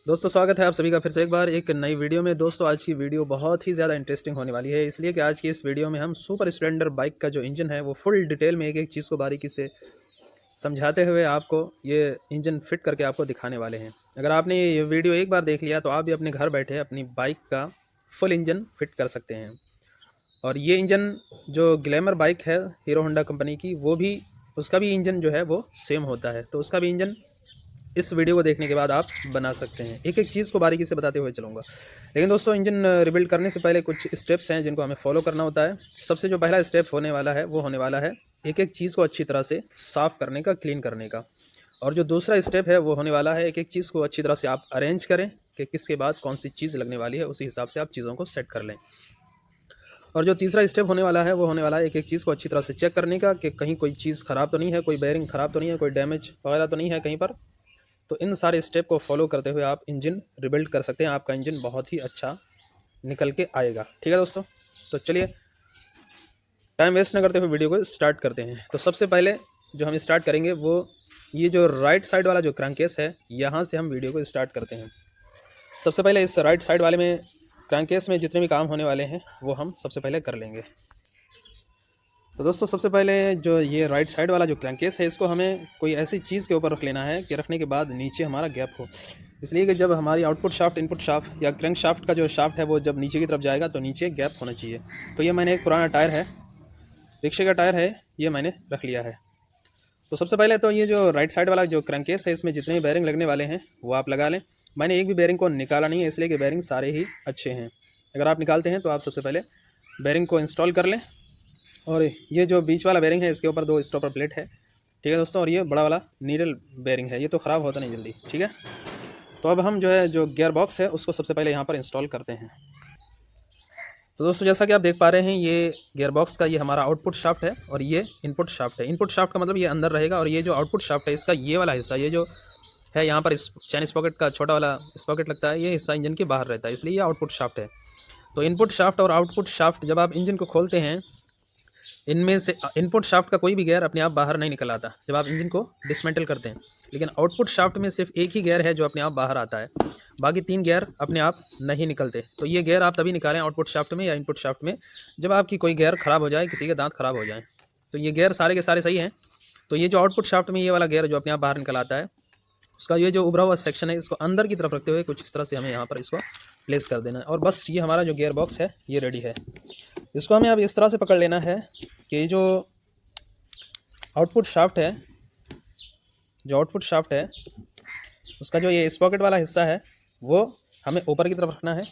दोस्तों स्वागत है आप सभी का फिर से एक बार एक नई वीडियो में। दोस्तों आज की वीडियो बहुत ही ज़्यादा इंटरेस्टिंग होने वाली है, इसलिए कि आज की इस वीडियो में हम सुपर स्प्लेंडर बाइक का जो इंजन है वो फुल डिटेल में एक एक चीज़ को बारीकी से समझाते हुए आपको ये इंजन फिट करके आपको दिखाने वाले हैं। अगर आपने ये वीडियो एक बार देख लिया तो आप भी अपने घर बैठे अपनी बाइक का फुल इंजन फिट कर सकते हैं। और ये इंजन जो ग्लैमर बाइक है हीरो होंडा कंपनी की, वो भी उसका भी इंजन जो है वो सेम होता है, तो उसका भी इंजन इस वीडियो को देखने के बाद आप बना सकते हैं। एक एक चीज़ को बारीकी से बताते हुए चलूँगा। लेकिन दोस्तों इंजन रिबिल्ड करने से पहले कुछ स्टेप्स हैं जिनको हमें फॉलो करना होता है। सबसे जो पहला स्टेप होने वाला है वो होने वाला है एक एक चीज़ को अच्छी तरह से साफ़ करने का, क्लीन करने का। और जो दूसरा स्टेप है वो होने वाला है एक एक चीज़ को अच्छी तरह से आप अरेंज करें कि किसके बाद कौन सी चीज़ लगने वाली है, उसी हिसाब से आप चीज़ों को सेट कर लें। और जो तीसरा स्टेप होने वाला है वो होने वाला है एक एक चीज़ को अच्छी तरह से चेक करने का कि कहीं कोई चीज़ ख़राब तो नहीं है, कोई बेयरिंग ख़राब तो नहीं है, कोई डैमेज वगैरह तो नहीं है कहीं पर। तो इन सारे स्टेप को फॉलो करते हुए आप इंजन रिबिल्ड कर सकते हैं। आपका इंजन बहुत ही अच्छा निकल के आएगा। ठीक है दोस्तों, तो चलिए टाइम वेस्ट न करते हुए वीडियो को स्टार्ट करते हैं। तो सबसे पहले जो हम स्टार्ट करेंगे वो ये जो राइट साइड वाला जो क्रैंककेस है, यहाँ से हम वीडियो को स्टार्ट करते हैं। सबसे पहले इस राइट साइड वाले में क्रैंककेस में जितने भी काम होने वाले हैं वो हम सबसे पहले कर लेंगे। तो दोस्तों सबसे पहले जो ये राइट साइड वाला जो क्रैंककेस है, इसको हमें कोई ऐसी चीज़ के ऊपर रख लेना है कि रखने के बाद नीचे हमारा गैप हो। इसलिए कि जब हमारी आउटपुट शाफ्ट, इनपुट शाफ्ट या क्रैंक शाफ्ट का जो शाफ्ट है वो जब नीचे की तरफ जाएगा तो नीचे गैप होना चाहिए। तो ये मैंने एक पुराना टायर है, रिक्शे का टायर है, ये मैंने रख लिया है। तो सबसे पहले तो ये जो राइट साइड वाला जो क्रैंककेस है, इसमें जितने भी बेयरिंग लगने वाले हैं वो आप लगा लें। मैंने एक भी बेयरिंग को निकाला नहीं है, इसलिए कि बेयरिंग सारे ही अच्छे हैं। अगर आप निकालते हैं तो आप सबसे पहले बेयरिंग को इंस्टॉल कर लें। और ये जो बीच वाला बेयरिंग है इसके ऊपर 2 स्टॉपर प्लेट है। ठीक है दोस्तों, और ये बड़ा वाला नीडल बेयरिंग है, ये तो ख़राब होता नहीं जल्दी। ठीक है, तो अब हम जो है जो गियर बॉक्स है उसको सबसे पहले यहाँ पर इंस्टॉल करते हैं। तो दोस्तों जैसा कि आप देख पा रहे हैं ये गियर बॉक्स का ये हमारा आउटपुट शाफ्ट है और ये इनपुट शाफ्ट है। इनपुट शाफ्ट का मतलब ये अंदर रहेगा, और ये जो आउटपुट शाफ्ट है इसका ये वाला हिस्सा, ये जो है यहाँ पर इस चैन स्पॉकेट का छोटा वाला स्पॉकेट लगता है, ये हिस्सा इंजन के बाहर रहता है, इसलिए ये आउटपुट शाफ्ट है। तो इनपुट शाफ्ट और आउटपुट शाफ्ट जब आप इंजन को खोलते हैं, इनमें से इनपुट शाफ्ट का कोई भी गियर अपने आप बाहर नहीं निकल आता जब आप इंजन को डिसमेंटल करते हैं, लेकिन आउटपुट शाफ्ट में सिर्फ एक ही गियर है जो अपने आप बाहर आता है, बाकी 3 गियर अपने आप नहीं निकलते। तो ये गियर आप तभी निकालें आउटपुट शाफ्ट में या इनपुट शाफ्ट में जब आपकी कोई गियर ख़राब हो जाए, किसी के दांत ख़राब हो जाए। तो ये गियर सारे के सारे सही हैं। तो ये जो आउटपुट शाफ्ट में ये वाला गियर जो अपने आप बाहर निकल आता है, उसका ये जो उभरा हुआ सेक्शन है इसको अंदर की तरफ रखते हुए कुछ इस तरह से हमें यहाँ पर इसको प्लेस कर देना है। और बस ये हमारा जो गियर बॉक्स है ये रेडी है। इसको हमें अब इस तरह से पकड़ लेना है कि जो आउटपुट शाफ्ट है, उसका जो ये स्पॉकेट वाला हिस्सा है वो हमें ऊपर की तरफ रखना है,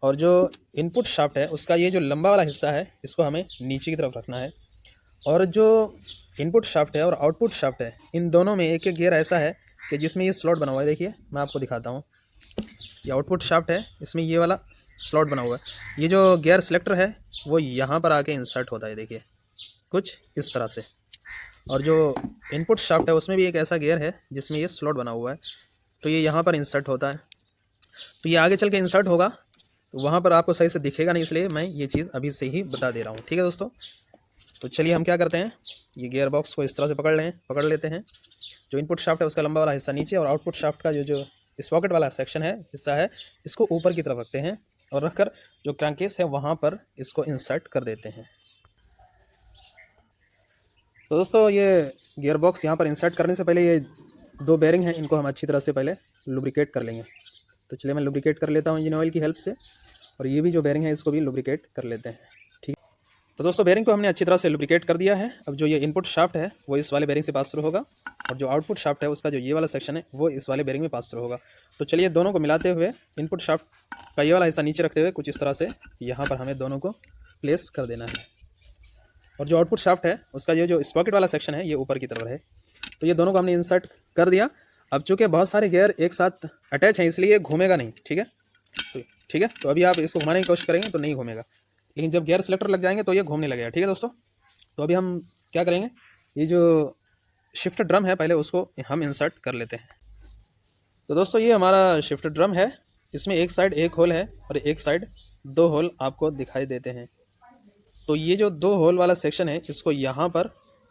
और जो इनपुट शाफ्ट है उसका ये जो लंबा वाला हिस्सा है इसको हमें नीचे की तरफ रखना है। और जो इनपुट शाफ्ट है और आउटपुट शाफ्ट है, इन दोनों में एक एक गियर ऐसा है कि जिसमें ये स्लॉट बना हुआ है। देखिए मैं आपको दिखाता हूँ, ये आउटपुट शाफ्ट है, इसमें ये वाला स्लॉट बना हुआ है। ये जो गियर सिलेक्टर है वो यहाँ पर आके इंसर्ट होता है, देखिए कुछ इस तरह से। और जो इनपुट शाफ्ट है उसमें भी एक ऐसा गियर है जिसमें ये स्लॉट बना हुआ है, तो ये यहाँ पर इंसर्ट होता है। तो ये आगे चल के इंसर्ट होगा तो वहाँ पर आपको सही से दिखेगा नहीं, इसलिए मैं ये चीज़ अभी से ही बता दे रहा हूँ। ठीक है दोस्तों, तो चलिए हम क्या करते हैं, ये गियर बॉक्स को इस तरह से पकड़ लेते हैं। जो इनपुट शाफ्ट है उसका लंबा वाला हिस्सा नीचे, और आउटपुट शाफ्ट का जो स्पॉकेट वाला सेक्शन है, हिस्सा है, इसको ऊपर की तरफ रखते हैं और रखकर जो क्रैंककेस है वहाँ पर इसको इंसर्ट कर देते हैं। तो दोस्तों ये गियर बॉक्स यहाँ पर इंसर्ट करने से पहले ये 2 बेयरिंग हैं, इनको हम अच्छी तरह से पहले लुब्रिकेट कर लेंगे। तो चलिए मैं लुब्रिकेट कर लेता हूँ इंजन ऑयल की हेल्प से, और ये भी जो बेयरिंग है इसको भी लुब्रिकेट कर लेते हैं। ठीक, तो दोस्तों बेयरिंग को हमने अच्छी तरह से लुब्रिकेट कर दिया है। अब जो ये इनपुट शाफ्ट है वो इस वाले बेयरिंग से पास थ्रू होगा, और जो आउटपुट शाफ्ट है उसका जो ये वाला सेक्शन है वो इस वाले बेयरिंग में पास थ्रू होगा। तो चलिए दोनों को मिलाते हुए इनपुट शाफ्ट का ये वाला हिस्सा नीचे रखते हुए कुछ इस तरह से यहाँ पर हमें दोनों को प्लेस कर देना है। और जो आउटपुट शाफ्ट है उसका ये जो स्पॉकेट वाला सेक्शन है ये ऊपर की तरफ है। तो ये दोनों को हमने इंसर्ट कर दिया। अब चूँकि बहुत सारे गियर एक साथ अटैच हैं इसलिए घूमेगा नहीं। ठीक है, तो अभी आप इसको घुमाने की कोशिश करेंगे तो नहीं घूमेगा, लेकिन जब गियर सिलेक्टर लग जाएंगे तो ये घूमने लगेगा। ठीक है दोस्तों, तो अभी हम क्या करेंगे, ये जो शिफ्ट ड्रम है पहले उसको हम इंसर्ट कर लेते हैं। तो दोस्तों ये हमारा शिफ्ट ड्रम है, इसमें एक साइड 1 होल है और एक साइड 2 होल आपको दिखाई देते हैं। तो ये जो 2 होल वाला सेक्शन है इसको यहाँ पर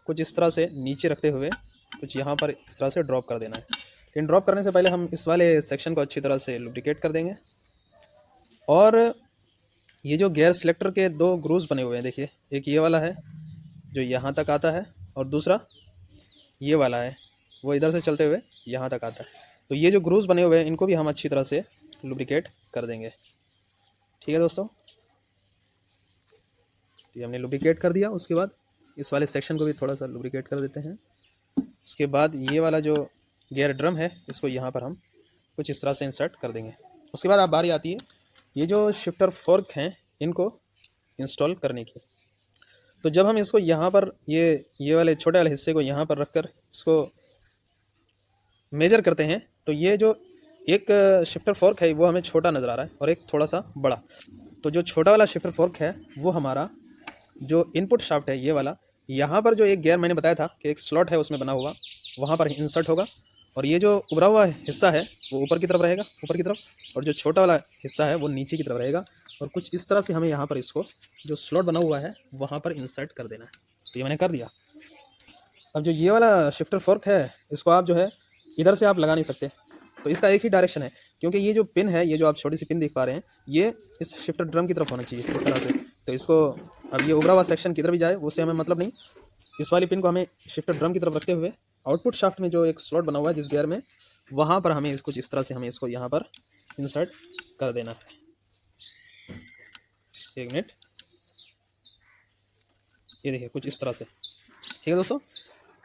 कुछ इस तरह से नीचे रखते हुए कुछ यहाँ पर इस तरह से ड्रॉप कर देना है। लेकिन ड्रॉप करने से पहले हम इस वाले सेक्शन को अच्छी तरह से लुब्रिकेट कर देंगे। और ये जो गियर सिलेक्टर के 2 ग्रूव्स बने हुए हैं, देखिए, एक ये वाला है जो यहाँ तक आता है और दूसरा ये वाला है, वो इधर से चलते हुए यहाँ तक आता है। तो ये जो ग्रूव्स बने हुए हैं इनको भी हम अच्छी तरह से लुब्रिकेट कर देंगे। ठीक है दोस्तों, ये हमने लुब्रिकेट कर दिया। उसके बाद इस वाले सेक्शन को भी थोड़ा सा लुब्रिकेट कर देते हैं। उसके बाद ये वाला जो गियर ड्रम है इसको यहाँ पर हम कुछ इस तरह से इंसर्ट कर देंगे। उसके बाद अब बारी आती है ये जो शिफ्टर फोर्क हैं इनको इंस्टॉल करने की। तो जब हम इसको यहाँ पर ये वाले छोटे वाले हिस्से को यहाँ पर रखकर इसको मेजर करते हैं तो ये जो एक शिफ्टर फोर्क है वो हमें छोटा नज़र आ रहा है और एक थोड़ा सा बड़ा। तो जो छोटा वाला शिफ्टर फोर्क है वो हमारा जो इनपुट शाफ्ट है ये वाला, यहाँ पर जो एक गियर मैंने बताया था कि एक स्लॉट है उसमें बना हुआ, वहाँ पर इंसर्ट होगा। और ये जो उभरा हुआ हिस्सा है वो ऊपर की तरफ रहेगा, ऊपर की तरफ, और जो छोटा वाला हिस्सा है वो नीचे की तरफ रहेगा। और कुछ इस तरह से हमें यहाँ पर इसको जो स्लॉट बना हुआ है वहाँ पर इंसर्ट कर देना है। तो ये मैंने कर दिया। अब जो ये वाला शिफ्टर फोर्क है इसको आप जो है इधर से आप लगा नहीं सकते, तो इसका एक ही डायरेक्शन है, क्योंकि ये जो पिन है, ये जो आप छोटी सी पिन देख पा रहे हैं, ये इस शिफ्टर ड्रम की तरफ होना चाहिए इस तरह से। तो इसको अब ये उभरा हुआ सेक्शन किधर भी जाए उससे हमें मतलब नहीं, इस वाली पिन को हमें शिफ्टर ड्रम की तरफ रखते हुए आउटपुट शाफ्ट में जो एक स्लॉट बना हुआ है जिस गियर में, वहाँ पर हमें कुछ इस तरह से हमें इसको यहाँ पर इंसर्ट कर देना है। एक मिनट, ये देखिए कुछ इस तरह से। ठीक है दोस्तों,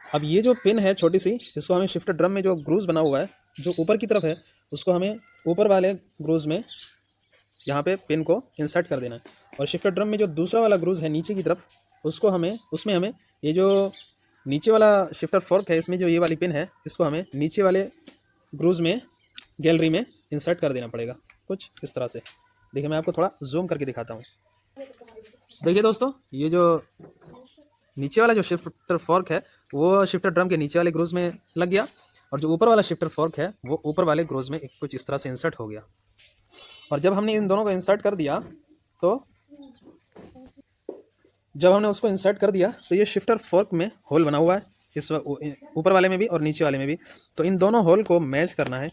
अब ये जो पिन है छोटी सी, इसको हमें शिफ्टर ड्रम में जो ग्रूव्स बना हुआ है जो ऊपर की तरफ है उसको हमें ऊपर वाले ग्रूव्स में यहाँ पे पिन को इंसर्ट कर देना है। और शिफ्टर ड्रम में जो दूसरा वाला ग्रूव्स है नीचे की तरफ, उसको उसमें हमें ये जो नीचे वाला शिफ्टर फोर्क है इसमें जो ये वाली पिन है इसको हमें नीचे वाले ग्रूव्स में गैलरी में इंसर्ट कर देना पड़ेगा कुछ इस तरह से। देखिए मैं आपको थोड़ा जूम करके दिखाता हूँ। देखिए दोस्तों, ये जो नीचे वाला जो शिफ्टर फोर्क है वो शिफ्टर ड्रम के नीचे वाले ग्रूव्स में लग गया, और जो ऊपर वाला शिफ्टर फोर्क है वो ऊपर वाले ग्रूव्स में कुछ इस तरह से इंसर्ट हो गया। और जब हमने इन दोनों को इंसर्ट कर दिया तो जब हमने उसको इंसर्ट कर दिया तो ये शिफ्टर फोर्क में होल बना हुआ है, इस ऊपर वाले में भी और नीचे वाले में भी। तो इन दोनों होल को मैच करना है।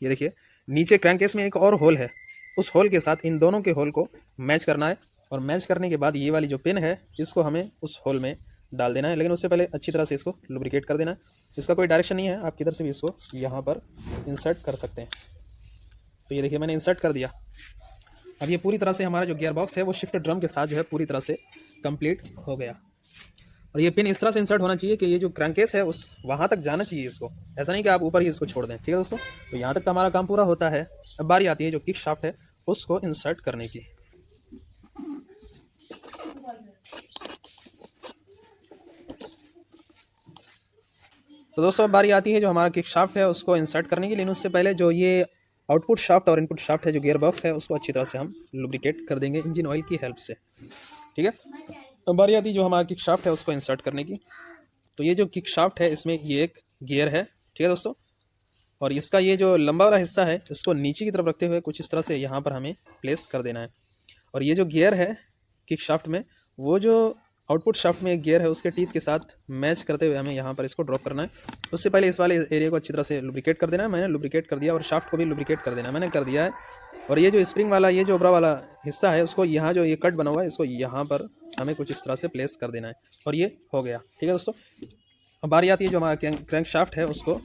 ये देखिए नीचे क्रैंकेस में एक और होल है, उस होल के साथ इन दोनों के होल को मैच करना है। और मैच करने के बाद ये वाली जो पिन है इसको हमें उस होल में डाल देना है, लेकिन उससे पहले अच्छी तरह से इसको लुब्रिकेट कर देना है। इसका कोई डायरेक्शन नहीं है, आप किधर से भी इसको यहाँ पर इंसर्ट कर सकते हैं। तो ये देखिए मैंने इंसर्ट कर दिया। अब ये पूरी तरह से हमारा जो गियर बॉक्स है वो शिफ्ट ड्रम के साथ जो है पूरी तरह से कंप्लीट हो गया। और ये पिन इस तरह से इंसर्ट होना चाहिए कि ये जो क्रैंकेस है उस वहाँ तक जाना चाहिए इसको, ऐसा नहीं कि आप ऊपर ही इसको छोड़ दें। ठीक है दोस्तों, तो यहाँ तक का हमारा काम पूरा होता है। अब बारी आती है जो किक शाफ्ट है उसको इंसर्ट करने की। तो दोस्तों अब बारी आती है जो हमारा किक शाफ्ट है उसको इंसर्ट करने की, लेकिन उससे पहले जो ये आउटपुट शाफ्ट और इनपुट शाफ्ट है जो गियर बॉक्स है उसको अच्छी तरह से हम लुब्रिकेट कर देंगे इंजन ऑयल की हेल्प से। ठीक है, अब बारी आती है जो हमारा किक शाफ्ट है उसको इंसर्ट करने की। तो ये जो किक शाफ्ट है इसमें ये एक गियर है, ठीक है दोस्तों, और इसका ये जो लंबा वाला हिस्सा है इसको नीचे की तरफ रखते हुए कुछ इस तरह से यहाँ पर हमें प्लेस कर देना है। और ये जो गियर है किक शाफ्ट में, वो जो आउटपुट शाफ्ट में एक गियर है उसके टीथ के साथ मैच करते हुए हमें यहाँ पर इसको ड्रॉप करना है। उससे पहले इस वाले एरिया को अच्छी तरह से लुब्रिकेट कर देना है। मैंने लुब्रिकेट कर दिया, और शाफ्ट को भी लुब्रिकेट कर देना है, मैंने कर दिया है। और ये जो स्प्रिंग वाला ये जो उभरा वाला हिस्सा है उसको यहाँ जो ये कट बना हुआ है इसको यहाँ पर हमें कुछ इस तरह से प्लेस कर देना है, और ये हो गया। ठीक है दोस्तों, अब बारी आती है जो हमारा क्रैंक शाफ्ट है उसको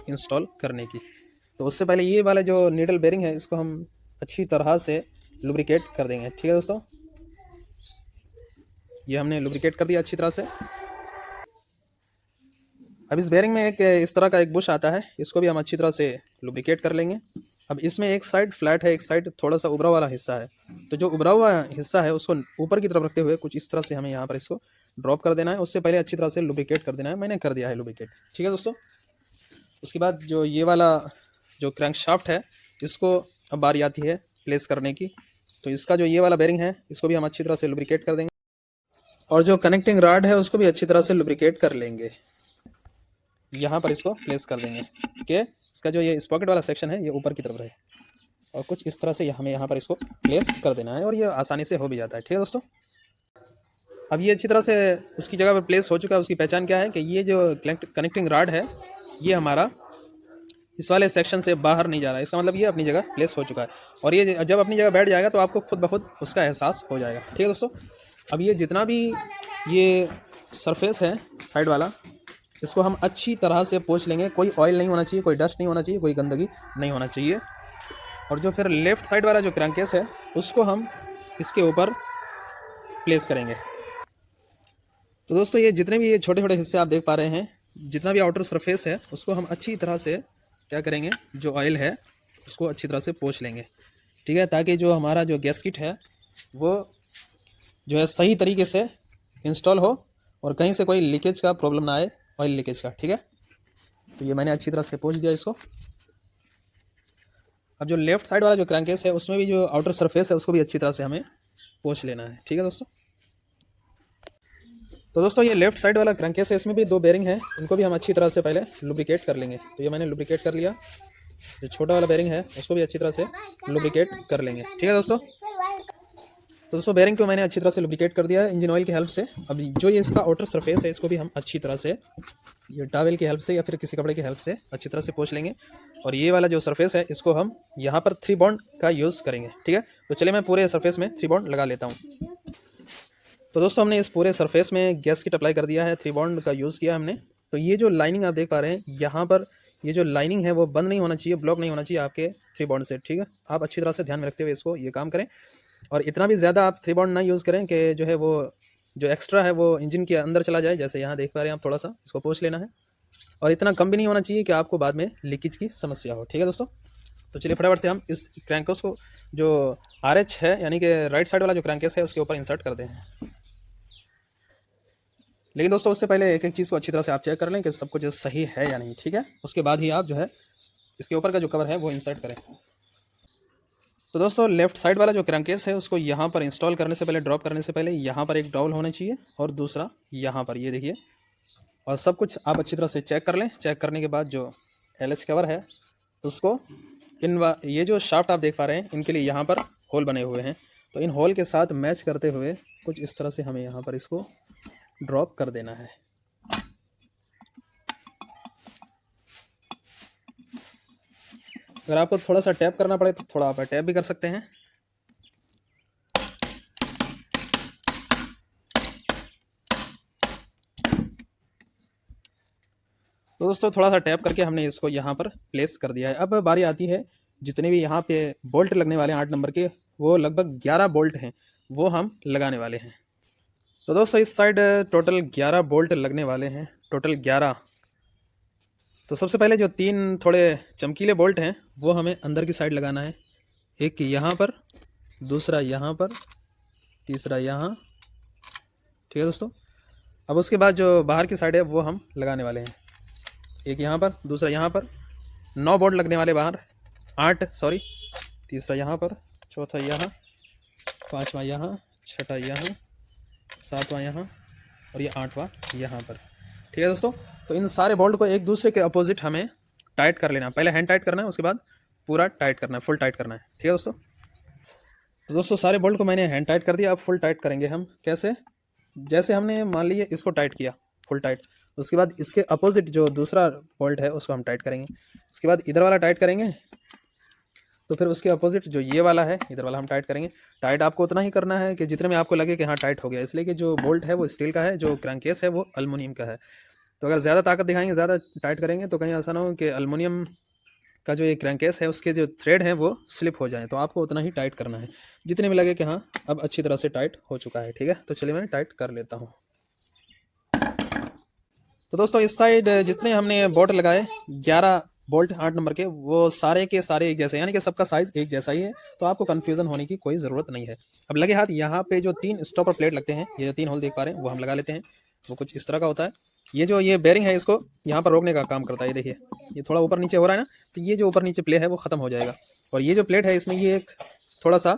इंस्टॉल करने की। तो उससे पहले ये वाला जो नीडल बेरिंग है इसको हम अच्छी तरह से लुब्रिकेट कर देंगे। ठीक है दोस्तों, ये हमने लुब्रिकेट कर दिया अच्छी तरह से। अब इस बेरिंग में एक इस तरह का एक बुश आता है, इसको भी हम अच्छी तरह से लुब्रिकेट कर लेंगे। अब इसमें एक साइड फ्लैट है, एक साइड थोड़ा सा उभरा वाला हिस्सा है। तो जो उभरा हुआ हिस्सा है उसको ऊपर की तरफ रखते हुए कुछ इस तरह से हमें यहाँ पर इसको ड्रॉप कर देना है। उससे पहले अच्छी तरह से लुब्रिकेट कर देना है, मैंने कर दिया है लुब्रिकेट। ठीक है दोस्तों, उसके बाद जो ये वाला जो क्रैंक शाफ्ट है इसको अब बारी आती है प्लेस करने की। तो इसका जो ये वाला बेरिंग है इसको भी हम अच्छी तरह से लुब्रिकेट कर देंगे, और जो कनेक्टिंग रॉड है उसको भी अच्छी तरह से लुब्रिकेट कर लेंगे। यहाँ पर इसको प्लेस कर देंगे कि इसका जो ये स्पॉकेट वाला सेक्शन है ये ऊपर की तरफ रहे, और कुछ इस तरह से हमें यहाँ पर इसको प्लेस कर देना है, और ये आसानी से हो भी जाता है। ठीक है दोस्तों, अब ये अच्छी तरह से उसकी जगह पर प्लेस हो चुका है। उसकी पहचान क्या है कि ये जो कनेक्टिंग रॉड है ये हमारा इस वाले सेक्शन से बाहर नहीं जा रहा है। इसका मतलब ये अपनी जगह प्लेस हो चुका है और ये जब अपनी जगह बैठ जाएगा तो आपको खुद ब खुद उसका एहसास हो जाएगा। ठीक है दोस्तों, अब ये जितना भी ये सरफेस है साइड वाला, इसको हम अच्छी तरह से पोंछ लेंगे। कोई ऑयल नहीं होना चाहिए, कोई डस्ट नहीं होना चाहिए, कोई गंदगी नहीं होना चाहिए। और जो फिर लेफ़्ट साइड वाला जो क्रैंकेस है उसको हम इसके ऊपर प्लेस करेंगे। तो दोस्तों ये जितने भी ये छोटे छोटे हिस्से आप देख पा रहे हैं, जितना भी आउटर सरफेस है उसको हम अच्छी तरह से क्या करेंगे, जो ऑयल है उसको अच्छी तरह से पोंछ लेंगे। ठीक है, ताकि जो हमारा जो गैस्केट है वो जो है सही तरीके से इंस्टॉल हो और कहीं से कोई लीकेज का प्रॉब्लम ना आए, ऑयल लीकेज का। ठीक है, तो ये मैंने अच्छी तरह से पोंछ दिया इसको। अब जो लेफ़्ट साइड वाला जो क्रैंकेस है उसमें भी जो आउटर सरफेस है उसको भी अच्छी तरह से हमें पोंछ लेना है। ठीक है दोस्तों, तो दोस्तों ये लेफ़्ट साइड वाला क्रैंकेस है, इसमें भी 2 बेरिंग है, इनको भी हम अच्छी तरह से पहले लुब्रिकेट कर लेंगे। तो ये मैंने लुब्रिकेट कर लिया। जो छोटा वाला बेरिंग है उसको भी अच्छी तरह से लुब्रिकेट कर लेंगे। ठीक है दोस्तों, तो दोस्तों बेरिंग को मैंने अच्छी तरह से लुब्रिकेट कर दिया है इंजन ऑयल की हेल्प से। अब जो ये इसका आउटर सरफेस है इसको भी हम अच्छी तरह से ये टॉवेल की हेल्प से या फिर किसी कपड़े की हेल्प से अच्छी तरह से पोंछ लेंगे। और ये वाला जो सरफेस है इसको हम यहाँ पर 3 बॉन्ड का यूज़ करेंगे। ठीक है, तो चलिए मैं पूरे सरफेस में 3 बॉन्ड लगा लेता हूँ। तो दोस्तों हमने इस पूरे सरफेस में गैस्केट अप्लाई कर दिया है, 3 बॉन्ड का यूज़ किया हमने। तो ये जो लाइनिंग आप देख पा रहे हैं यहाँ पर, ये जो लाइनिंग है वो बंद नहीं होना चाहिए, ब्लॉक नहीं होना चाहिए आपके 3 बॉन्ड से। ठीक है, आप अच्छी तरह से ध्यान में रखते हुए इसको ये काम करें। और इतना भी ज़्यादा आप 3 बॉन्ड ना यूज़ करें कि जो है वो जो एक्स्ट्रा है वो इंजन के अंदर चला जाए। जैसे यहाँ देख पा रहे हैं आप, थोड़ा सा इसको पोंछ लेना है। और इतना कम भी नहीं होना चाहिए कि आपको बाद में लीकेज की समस्या हो। ठीक है दोस्तों, तो चलिए फटाफट से हम इस क्रैंकेस को जो RH है यानी कि राइट साइड वाला जो क्रैंकेस है उसके ऊपर इंसर्ट कर दें। लेकिन दोस्तों उससे पहले एक एक चीज़ को अच्छी तरह से आप चेक कर लें कि सब कुछ सही है या नहीं। ठीक है, उसके बाद ही आप जो है इसके ऊपर का जो कवर है वो इंसर्ट करें। तो दोस्तों लेफ़्ट साइड वाला जो क्रैंकेस है उसको यहाँ पर इंस्टॉल करने से पहले, ड्रॉप करने से पहले यहाँ पर एक डॉवल होना चाहिए और दूसरा यहाँ पर, ये देखिए। और सब कुछ आप अच्छी तरह से चेक कर लें। चेक करने के बाद जो LH कवर है उसको ये जो शाफ्ट आप देख पा रहे हैं इनके लिए यहाँ पर होल बने हुए हैं, तो इन होल के साथ मैच करते हुए कुछ इस तरह से हमें यहाँ पर इसको ड्रॉप कर देना है। अगर आपको थोड़ा सा टैप करना पड़े तो थोड़ा आप टैप भी कर सकते हैं। तो दोस्तों थोड़ा सा टैप करके हमने इसको यहाँ पर प्लेस कर दिया है। अब बारी आती है जितने भी यहाँ पे बोल्ट लगने वाले हैं 8 नंबर के, वो लगभग 11 बोल्ट हैं, वो हम लगाने वाले हैं। तो दोस्तों इस साइड टोटल 11 बोल्ट लगने वाले हैं, टोटल 11। तो सबसे पहले जो 3 थोड़े चमकीले बोल्ट हैं वो हमें अंदर की साइड लगाना है। एक यहाँ पर, दूसरा यहाँ पर, तीसरा यहाँ। ठीक है दोस्तों, अब उसके बाद जो बाहर की साइड है वो हम लगाने वाले हैं। एक यहाँ पर, दूसरा यहाँ पर, 9 बोल्ट लगने वाले बाहर, 8 सॉरी, तीसरा यहाँ पर, चौथा यहाँ, 5वां यहाँ, 6वां यहाँ, 7वां यहाँ और ये 8वां यहाँ पर। ठीक है दोस्तों, तो इन सारे बोल्ट को एक दूसरे के अपोजिट हमें टाइट कर लेना। पहले हैंड टाइट करना है, उसके बाद पूरा टाइट करना है, फुल टाइट करना है। ठीक है दोस्तों, तो दोस्तों सारे बोल्ट को मैंने हैंड टाइट कर दिया। अब फुल टाइट करेंगे हम। कैसे? जैसे हमने मान लीजिए इसको टाइट किया फुल टाइट, उसके बाद इसके अपोजिट जो दूसरा बोल्ट है उसको हम टाइट करेंगे। उसके बाद इधर वाला टाइट करेंगे, तो फिर उसके अपोजिट जो ये वाला है इधर वाला हम टाइट करेंगे। टाइट आपको उतना ही करना है कि जितने में आपको लगे कि हाँ टाइट हो गया, इसलिए कि जो बोल्ट है वो स्टील का है, जो क्रैंकेस है वो एल्युमिनियम का है। तो अगर ज़्यादा ताकत दिखाएंगे, ज़्यादा टाइट करेंगे तो कहीं ऐसा ना हो कि एल्युमिनियम का जो ये क्रैंकेस है उसके जो थ्रेड हैं वो स्लिप हो जाएँ। तो आपको उतना ही टाइट करना है जितने में लगे कि हाँ अब अच्छी तरह से टाइट हो चुका है। ठीक है, तो चलिए मैं टाइट कर लेता हूँ। तो दोस्तों इस साइड जितने हमने बोल्ट लगाए 11 बोल्ट 8 नंबर के, वो सारे के सारे एक जैसे, यानी कि सबका साइज़ एक जैसा ही है, तो आपको कन्फ्यूज़न होने की कोई ज़रूरत नहीं है। अब लगे हाथ यहाँ पे जो 3 स्टॉपर प्लेट लगते हैं, ये 3 होल देख पा रहे हैं, वो हम लगा लेते हैं। वो कुछ इस तरह का होता है। ये बेरिंग है इसको यहाँ पर रोकने का काम करता है। ये देखिए, ये थोड़ा ऊपर नीचे हो रहा है ना, तो ये जो ऊपर नीचे प्ले है वो ख़त्म हो जाएगा। और ये जो प्लेट है इसमें ये एक थोड़ा सा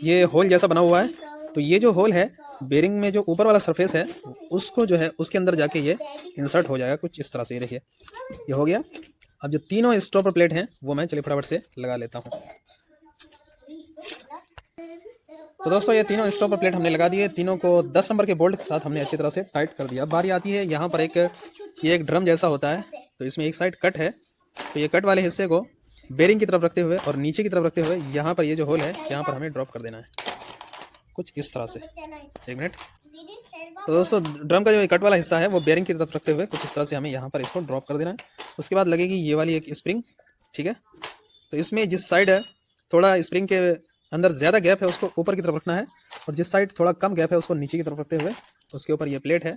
ये होल जैसा बना हुआ है, तो ये जो होल है बेरिंग में जो ऊपर वाला सरफेस है उसको जो है उसके अंदर जाके ये इंसर्ट हो जाएगा कुछ इस तरह से। ये देखिए, ये हो गया। अब जो तीनों स्टॉपर प्लेट हैं वो मैं चलिए फटाफट से लगा लेता हूँ। तो दोस्तों ये तीनों स्टॉपर प्लेट हमने लगा दिए। तीनों को 10 नंबर के बोल्ट के साथ हमने अच्छी तरह से टाइट कर दिया। अब बारी आती है यहाँ पर ये एक ड्रम जैसा होता है, तो इसमें एक साइड कट है तो ये कट वाले हिस्से को बेरिंग की तरफ रखते हुए और नीचे की तरफ रखते हुए यहाँ पर ये जो होल है यहाँ पर हमें ड्रॉप कर देना है कुछ इस तरह से। 1 मिनट। तो दोस्तों ड्रम का जो कट वाला हिस्सा है वो बेरिंग की तरफ रखते हुए कुछ इस तरह से हमें यहाँ पर इसको ड्रॉप कर देना है। उसके बाद लगेगी ये वाली एक स्प्रिंग, ठीक है। तो इसमें जिस साइड है थोड़ा स्प्रिंग के अंदर ज़्यादा गैप है उसको ऊपर की तरफ रखना है, और जिस साइड थोड़ा कम गैप है उसको नीचे की तरफ रखते हुए उसके ऊपर ये प्लेट है,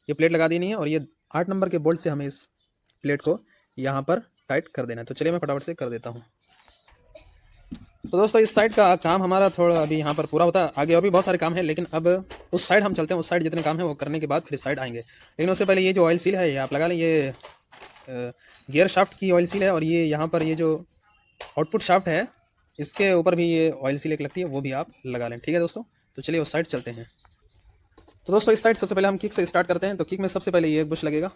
ये प्लेट लगा देनी है, और ये 8 नंबर के बोल्ट से हमें इस प्लेट को यहाँ पर टाइट कर देना है। तो चलिए मैं फटाफट से कर देता हूँ। तो दोस्तों इस साइड का काम हमारा थोड़ा अभी यहाँ पर पूरा होता है, आगे और भी बहुत सारे काम हैं, लेकिन अब उस साइड हम चलते हैं। उस साइड जितने काम है वो करने के बाद फिर इस साइड आएंगे। लेकिन उससे पहले ये जो ऑयल सील है ये आप लगा लें, ये गियर शाफ्ट की ऑयल सील है, और ये यहाँ पर ये जो आउटपुट शाफ्ट है इसके ऊपर भी ये ऑयल सील एक लगती है, वो भी आप लगा लें, ठीक है दोस्तों। तो चलिए उस साइड चलते हैं। तो दोस्तों इस साइड सबसे पहले हम किक से स्टार्ट करते हैं। तो किक में सबसे पहले ये एक बुश लगेगा,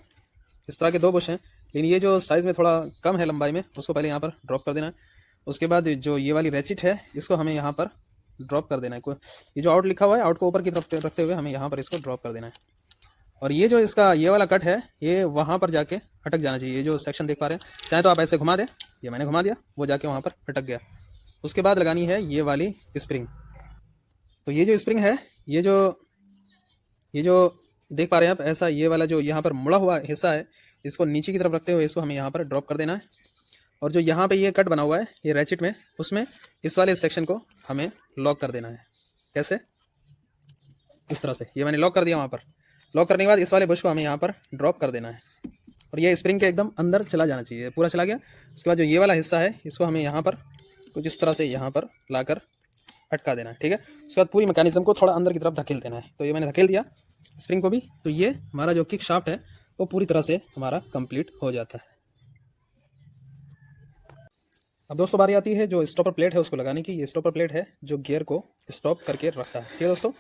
इस तरह के 2 बुश हैं, लेकिन ये जो साइज़ में थोड़ा कम है लंबाई में उसको पहले यहाँ पर ड्रॉप कर देना है। उसके बाद जो ये वाली रैचिट है इसको हमें यहाँ पर ड्रॉप कर देना है। ये जो आउट लिखा हुआ है आउट को ऊपर की तरफ रखते हुए हमें यहाँ पर इसको ड्रॉप कर देना है। और ये जो इसका ये वाला कट है ये वहाँ पर जाके अटक जाना चाहिए। ये जो सेक्शन देख पा रहे हैं, चाहे तो आप ऐसे घुमा दें, ये मैंने घुमा दिया, वो जाके वहाँ पर अटक गया। उसके बाद लगानी है ये वाली स्प्रिंग। तो ये जो स्प्रिंग है ये जो देख पा रहे हैं आप, ऐसा ये वाला जो यहाँ पर मुड़ा हुआ हिस्सा है इसको नीचे की तरफ रखते हुए इसको हमें यहाँ पर ड्रॉप कर देना है। और जो यहाँ पे ये कट बना हुआ है ये रैचिट में, उसमें इस वाले सेक्शन को हमें लॉक कर देना है। कैसे? इस तरह से ये मैंने लॉक कर दिया। वहाँ पर लॉक करने के बाद इस वाले बुश को हमें यहाँ पर ड्रॉप कर देना है, और ये स्प्रिंग के एकदम अंदर चला जाना चाहिए, पूरा चला गया। उसके बाद जो ये वाला हिस्सा है इसको हमें यहाँ पर कुछ इस तरह से यहाँ पर लाकर अटका देना है, ठीक है। उसके बाद पूरी मैकेनिज्म को थोड़ा अंदर की तरफ धकेल देना है। तो ये मैंने धकेल दिया स्प्रिंग को भी, तो ये हमारा जो किक शाफ्ट है वो पूरी तरह से हमारा कंप्लीट हो जाता है। अब दोस्तों बारी आती है जो स्टॉपर प्लेट है उसको लगाने की। ये स्टॉपर प्लेट है जो गियर को स्टॉप करके रखता है, ठीक है दोस्तों।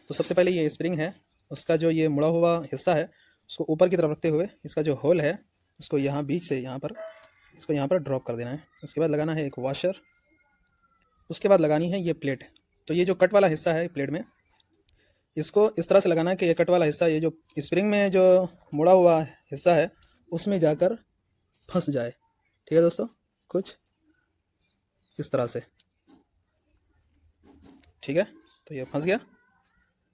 तो सबसे पहले ये स्प्रिंग है, उसका जो ये मुड़ा हुआ हिस्सा है उसको ऊपर की तरफ रखते हुए इसका जो होल है उसको यहाँ बीच से इसको यहाँ पर ड्रॉप कर देना है। उसके बाद लगाना है एक वॉशर। उसके बाद लगानी है ये प्लेट। तो ये जो कट वाला हिस्सा है प्लेट में, इसको इस तरह से लगाना है कि ये कट वाला हिस्सा ये जो स्प्रिंग में जो मुड़ा हुआ हिस्सा है उसमें जाकर फंस जाए, ठीक है दोस्तों, कुछ इस तरह से, ठीक है। तो ये फंस गया।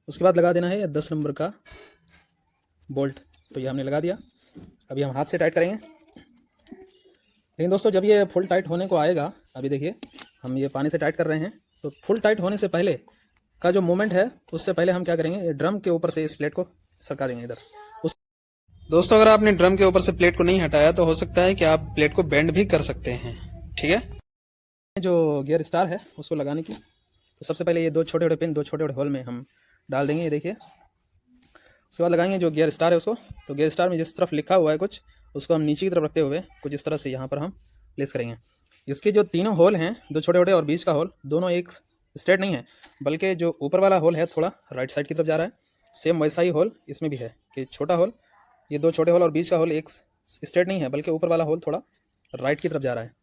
उसके बाद लगा देना है ये 10 नंबर का बोल्ट। तो ये हमने लगा दिया। अभी हम हाथ से टाइट करेंगे, लेकिन दोस्तों जब ये फुल टाइट होने को आएगा, अभी देखिए हम ये पानी से टाइट कर रहे हैं, तो फुल टाइट होने से पहले का जो मोमेंट है उससे पहले हम क्या करेंगे, ये ड्रम के ऊपर से इस प्लेट को सरका देंगे इधर। दोस्तों अगर आपने ड्रम के ऊपर से प्लेट को नहीं हटाया तो हो सकता है कि आप प्लेट को बेंड भी कर सकते हैं, ठीक है। जो गियर स्टार है उसको लगाने की, तो सबसे पहले ये 2 छोटे छोटे पिन 2 छोटे छोटे होल में हम डाल देंगे, ये देखिए। उसके बाद लगाएंगे जो गियर स्टार है उसको। तो गियर स्टार में जिस तरफ लिखा हुआ है कुछ, उसको हम नीचे की तरफ रखते हुए कुछ इस तरह से यहाँ पर हम प्लेस करेंगे। इसके जो तीनों होल हैं 2 छोटे छोटे और बीच का होल, दोनों एक स्ट्रेट नहीं है, बल्कि जो ऊपर वाला होल है थोड़ा राइट साइड की तरफ जा रहा है। सेम वैसा ही होल इसमें भी है कि छोटा होल, ये 2 छोटे होल और बीच का होल एक स्ट्रेट नहीं है, बल्कि ऊपर वाला होल थोड़ा राइट की तरफ जा रहा है।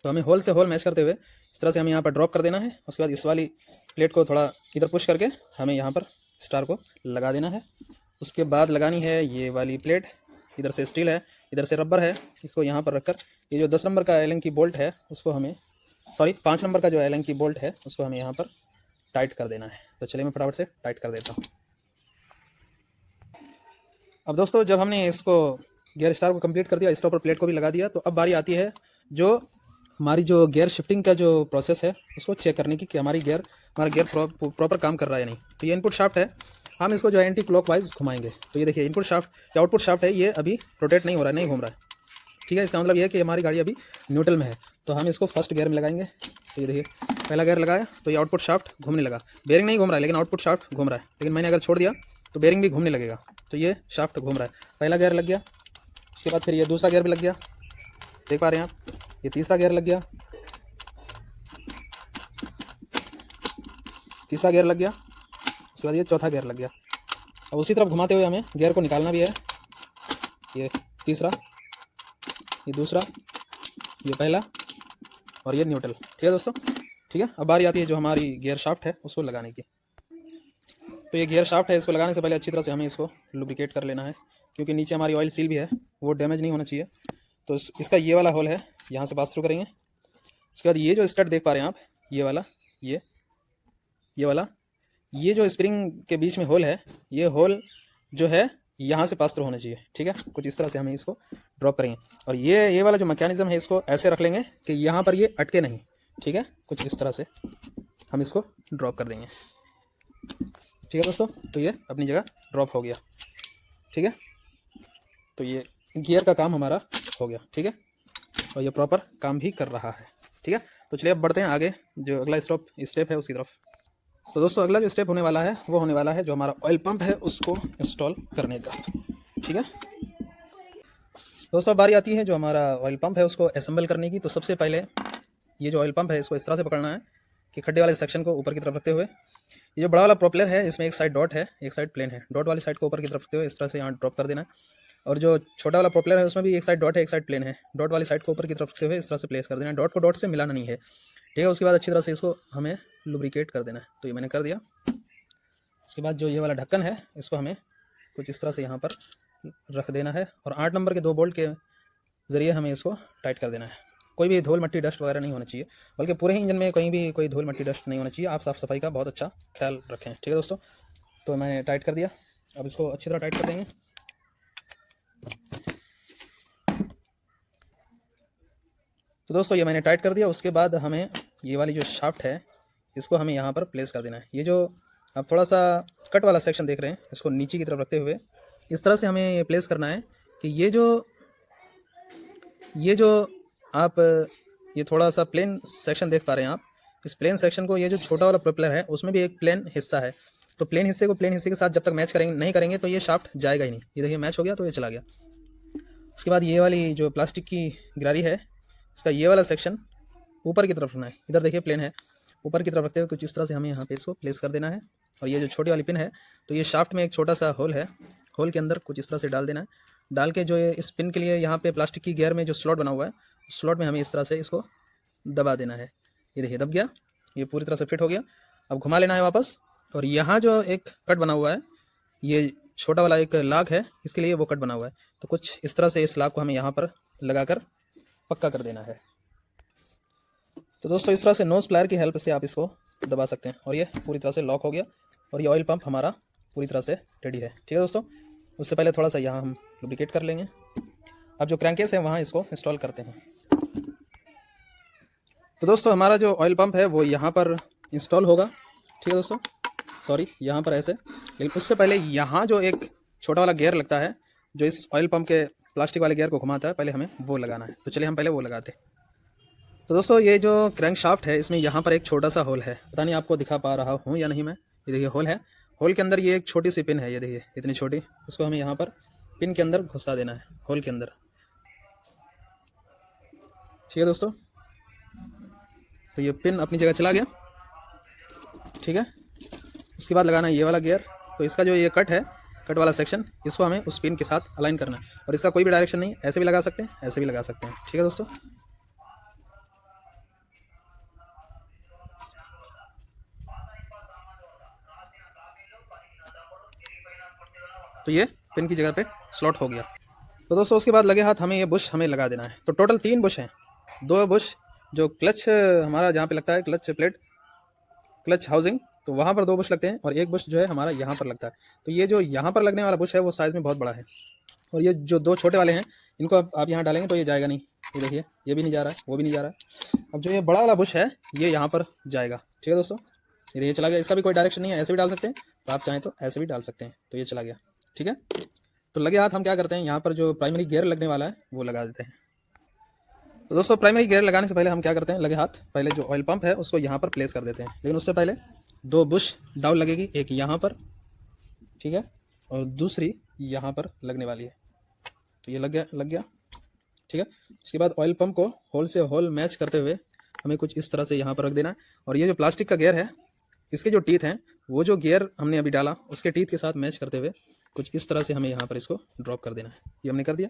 तो हमें होल से होल मैच करते हुए इस तरह से हमें यहाँ पर ड्रॉप कर देना है। उसके बाद इस वाली प्लेट को थोड़ा इधर पुश करके हमें यहाँ पर स्टार को लगा देना है। उसके बाद लगानी है ये वाली प्लेट, इधर से स्टील है इधर से रबर है, इसको यहाँ पर रखकर ये जो 10 नंबर का एलन की बोल्ट है उसको हमें 5 नंबर का जो एलन की बोल्ट है उसको हमें यहाँ पर टाइट कर देना है। तो चलिए मैं फटाफट से टाइट कर देता हूँ। अब दोस्तों जब हमने इसको गियर स्टार को कंप्लीट कर दिया, स्टॉपर प्लेट को भी लगा दिया, तो अब बारी आती है जो हमारी जो गियर शिफ्टिंग का जो प्रोसेस है उसको चेक करने की कि हमारा गियर प्रॉपर काम कर रहा है या नहीं। तो ये इनपुट शाफ्ट है, हम इसको जो है एंटी क्लॉकवाइज घुमाएंगे। तो ये देखिए इनपुट शाफ्ट या आउटपुट शाफ्ट है, ये अभी रोटेट नहीं हो रहा है, नहीं घूम रहा है, ठीक है। इसका मतलब ये है कि हमारी गाड़ी अभी न्यूट्रल में है। तो हम इसको फर्स्ट गियर में लगाएंगे। तो ये देखिए पहला गियर लगाया तो ये आउटपुट शाफ्ट घूमने लगा। बेरिंग नहीं घूम रहा है लेकिन आउटपुट शाफ्ट घूम रहा है, लेकिन मैंने अगर छोड़ दिया तो बेरिंग भी घूमने लगेगा। तो ये शाफ्ट घूम रहा है, पहला गियर लग गया। उसके बाद फिर ये दूसरा गियर भी लग गया, देख पा रहे हैं आप, ये तीसरा गियर लग गया, तीसरा गियर लग गया। उसके बाद ये चौथा गियर लग गया। अब उसी तरफ घुमाते हुए हमें गियर को निकालना भी है। ये तीसरा, ये दूसरा, ये पहला और ये न्यूट्रल, ठीक है दोस्तों, ठीक है। अब बारी आती है जो हमारी गियर शाफ्ट है उसको लगाने की। तो ये गियर शाफ्ट है, इसको लगाने से पहले अच्छी तरह से हमें इसको लुब्रिकेट कर लेना है, क्योंकि नीचे हमारी ऑयल सील भी है वो डैमेज नहीं होना चाहिए। तो इसका ये वाला होल है, यहाँ से पास थ्रू करेंगे। उसके बाद ये जो स्टड देख पा रहे हैं आप, ये वाला, ये वाला, ये जो स्प्रिंग के बीच में होल है, ये होल जो है यहाँ से पास थ्रू होना चाहिए। ठीक है, कुछ इस तरह से हमें इसको ड्रॉप करेंगे। और ये वाला जो मैकेनिज्म है, इसको ऐसे रख लेंगे कि यहाँ पर ये अटके नहीं। ठीक है, कुछ इस तरह से हम इसको ड्रॉप कर देंगे। ठीक है दोस्तों, तो ये अपनी जगह ड्रॉप हो गया। ठीक है, तो ये गियर का काम हमारा हो गया। ठीक है, और ये प्रॉपर काम भी कर रहा है। ठीक है, तो चलिए अब बढ़ते हैं आगे, जो अगला स्टेप है उसकी तरफ। तो दोस्तों अगला जो स्टेप होने वाला है वो होने वाला है जो हमारा ऑयल पंप है उसको इंस्टॉल करने का। ठीक है दोस्तों, बारी आती है जो हमारा ऑयल पंप है उसको असेंबल करने की। तो सबसे पहले ये जो ऑयल पंप है इसको इस तरह से पकड़ना है कि खड्डे वाले सेक्शन को ऊपर की तरफ रखते हुए, ये जो बड़ा वाला प्रोपेलर है इसमें एक साइड डॉट है, एक साइड प्लेन है। डॉट वाली साइड को ऊपर की तरफ रखते हुए इस तरह से यहाँ ड्रॉप कर देना है। और जो छोटा वाला प्रोपेलर है उसमें भी एक साइड डॉट है, एक साइड प्लेन है। डॉट वाली साइड को ऊपर की तरफ रखते हुए इस तरह से प्लेस कर देना है। डॉट को डॉट से मिलाना नहीं है। ठीक है, उसके बाद अच्छी तरह से इसको हमें लुब्रिकेट कर देना है। तो ये मैंने कर दिया। उसके बाद जो ये वाला ढक्कन है इसको हमें कुछ इस तरह से यहाँ पर रख देना है और 8 नंबर के 2 बोल्ट के ज़रिए हमें इसको टाइट कर देना है। कोई भी धूल मट्टी डस्ट वगैरह नहीं होना चाहिए, बल्कि पूरे ही इंजन में कहीं भी कोई धूल मट्टी डस्ट नहीं होना चाहिए। आप साफ़ सफाई का बहुत अच्छा ख्याल रखें। ठीक है दोस्तों, तो मैंने टाइट कर दिया। अब इसको अच्छी तरह टाइट कर देंगे। तो दोस्तों ये मैंने टाइट कर दिया। उसके बाद हमें ये वाली जो शाफ्ट है इसको हमें यहाँ पर प्लेस कर देना है। ये जो आप थोड़ा सा कट वाला सेक्शन देख रहे हैं इसको नीचे की तरफ रखते हुए इस तरह से हमें प्लेस करना है कि ये जो आप ये थोड़ा सा प्लेन सेक्शन देख पा रहे हैं आप, इस प्लेन सेक्शन को, ये जो छोटा वाला प्रोपेलर है उसमें भी एक प्लेन हिस्सा है। तो प्लेन हिस्से को प्लेन हिस्से के साथ जब तक मैच नहीं करेंगे तो ये शाफ्ट जाएगा ही नहीं। ये देखिए मैच हो गया तो ये चला गया। उसके बाद ये वाली जो प्लास्टिक की गिरारी है इसका ये वाला सेक्शन ऊपर की तरफ रखना है। इधर देखिए प्लेन है, ऊपर की तरफ रखते हुए कुछ इस तरह से हमें यहाँ पे इसको प्लेस कर देना है। और ये जो छोटी वाली पिन है तो ये शाफ्ट में एक छोटा सा होल है, होल के अंदर कुछ इस तरह से डाल देना है। डाल के जो ये इस पिन के लिए यहाँ पे प्लास्टिक की गियर में जो स्लॉट बना हुआ है उस स्लॉट में हमें इस तरह से इसको दबा देना है। ये देखिए दब गया, ये पूरी तरह से फिट हो गया। अब घुमा लेना है वापस। और यहाँ जो एक कट बना हुआ है, ये छोटा वाला एक लाग है, इसके लिए वो कट बना हुआ है। तो कुछ इस तरह से इस लाग को हमें यहाँ पर लगाकर पक्का कर देना है। तो दोस्तों इस तरह से नोज प्लायर की हेल्प से आप इसको दबा सकते हैं और ये पूरी तरह से लॉक हो गया और ये ऑयल पंप हमारा पूरी तरह से रेडी है। ठीक है दोस्तों, उससे पहले थोड़ा सा यहाँ हम लुब्रिकेट कर लेंगे। अब जो क्रैंकेस है वहाँ इसको इंस्टॉल करते हैं। तो दोस्तों हमारा जो ऑयल पंप है वो यहाँ पर इंस्टॉल होगा। ठीक है दोस्तों, सॉरी यहाँ पर ऐसे, लेकिन उससे पहले यहाँ जो एक छोटा वाला गियर लगता है जो इस ऑयल पंप के प्लास्टिक वाले गियर को घुमाता है, पहले हमें वो लगाना है। तो चलिए हम पहले वो लगाते हैं। तो दोस्तों ये जो क्रैंक शाफ्ट है इसमें यहाँ पर एक छोटा सा होल है, पता नहीं आपको दिखा पा रहा हूँ या नहीं मैं। ये देखिए होल है, होल के अंदर ये एक छोटी सी पिन है, ये देखिए इतनी छोटी, उसको हमें यहाँ पर पिन के अंदर घुसा देना है, होल के अंदर। ठीक है दोस्तों, तो ये पिन अपनी जगह चला गया। ठीक है, उसके बाद लगाना है ये वाला गियर। तो इसका जो ये कट है, कट वाला सेक्शन, इसको हमें उस पिन के साथ अलाइन करना है। और इसका कोई भी डायरेक्शन नहीं, ऐसे भी लगा सकते हैं, ऐसे भी लगा सकते हैं। ठीक है दोस्तों, तो ये पिन की जगह पे स्लॉट हो गया। तो दोस्तों उसके बाद लगे हाथ हमें ये बुश हमें लगा देना है। तो टोटल 3 बुश हैं। 2 बुश जो क्लच हमारा जहाँ पे लगता है, क्लच प्लेट, क्लच हाउसिंग, तो वहाँ पर 2 बुश लगते हैं और एक बुश जो है हमारा यहाँ पर लगता है। तो ये जो यहाँ पर लगने वाला बुश है वो साइज़ में बहुत बड़ा है और ये जो 2 छोटे वाले हैं इनको आप यहाँ डालेंगे तो ये जाएगा नहीं। ये देखिए ये भी नहीं जा रहा है, वो भी नहीं जा रहा है। अब जो ये बड़ा वाला बुश है ये यहाँ पर जाएगा। ठीक है दोस्तों, ये चला गया। इसका भी कोई डायरेक्शन नहीं है, ऐसे भी डाल सकते हैं, तो आप चाहें तो ऐसे भी डाल सकते हैं। तो ये चला गया। ठीक है, तो लगे हाथ हम क्या करते हैं, यहाँ पर जो प्राइमरी गियर लगने वाला है वो लगा देते हैं। तो दोस्तों प्राइमरी गियर लगाने से पहले हम क्या करते हैं, लगे हाथ पहले जो ऑयल पंप है उसको यहाँ पर प्लेस कर देते हैं। लेकिन उससे पहले 2 बुश डाउन लगेगी, एक यहाँ पर, ठीक है, और दूसरी यहाँ पर लगने वाली है। तो ये लग गया। ठीक है, उसके बाद ऑयल पंप को होल से होल मैच करते हुए हमें कुछ इस तरह से यहाँ पर रख देना है। और ये जो प्लास्टिक का गियर है इसके जो टीथ हैं वो जो गियर हमने अभी डाला उसके टीथ के साथ मैच करते हुए कुछ इस तरह से हमें यहाँ पर इसको ड्रॉप कर देना है। ये हमने कर दिया।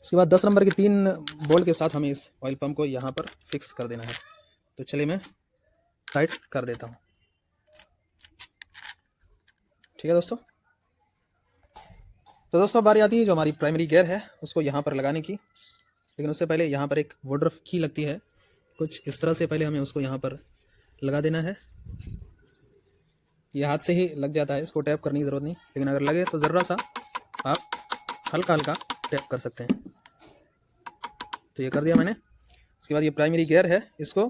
उसके बाद 10 नंबर के 3 बोल्ट के साथ हमें इस ऑयल पंप को यहाँ पर फिक्स कर देना है। तो चलिए मैं टाइट कर देता हूँ। ठीक है दोस्तों, तो दोस्तों बारी आती है जो हमारी प्राइमरी गियर है उसको यहाँ पर लगाने की। लेकिन उससे पहले यहाँ पर एक वुडरूफ की लगती है, कुछ इस तरह से पहले हमें उसको यहाँ पर लगा देना है। ये हाथ से ही लग जाता है, इसको टैप करने की ज़रूरत नहीं, लेकिन अगर लगे तो ज़रा सा आप हल्का हल्का टैप कर सकते हैं। तो ये कर दिया मैंने। उसके बाद ये प्राइमरी गियर है, इसको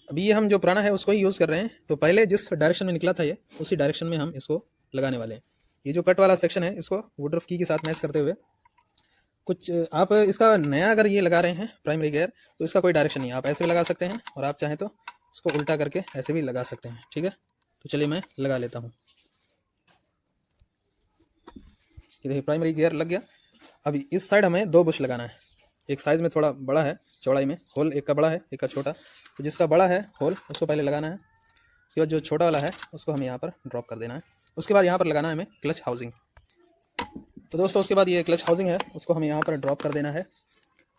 अभी ये हम जो पुराना है उसको ही यूज़ कर रहे हैं। तो पहले जिस डायरेक्शन में निकला था ये, उसी डायरेक्शन में हम इसको लगाने वाले हैं। ये जो कट वाला सेक्शन है इसको वुडरूफ की के साथ मैच करते हुए कुछ आप इसका नया अगर ये लगा रहे हैं प्राइमरी गियर तो इसका कोई डायरेक्शन नहीं है, आप ऐसे भी लगा सकते हैं और आप चाहें तो इसको उल्टा करके ऐसे भी लगा सकते हैं। ठीक है, तो चलिए मैं लगा लेता हूँ। ये देखिए प्राइमरी गियर लग गया। अभी इस साइड हमें 2 बुश लगाना है। एक साइज़ में थोड़ा बड़ा है, चौड़ाई में होल एक का बड़ा है एक का छोटा, तो जिसका बड़ा है होल उसको पहले लगाना है। उसके बाद जो छोटा वाला है उसको हमें यहाँ पर ड्रॉप कर देना है। उसके बाद यहाँ पर लगाना है हमें क्लच हाउसिंग। तो दोस्तों उसके बाद ये क्लच हाउसिंग है उसको हमें यहाँ पर ड्रॉप कर देना है।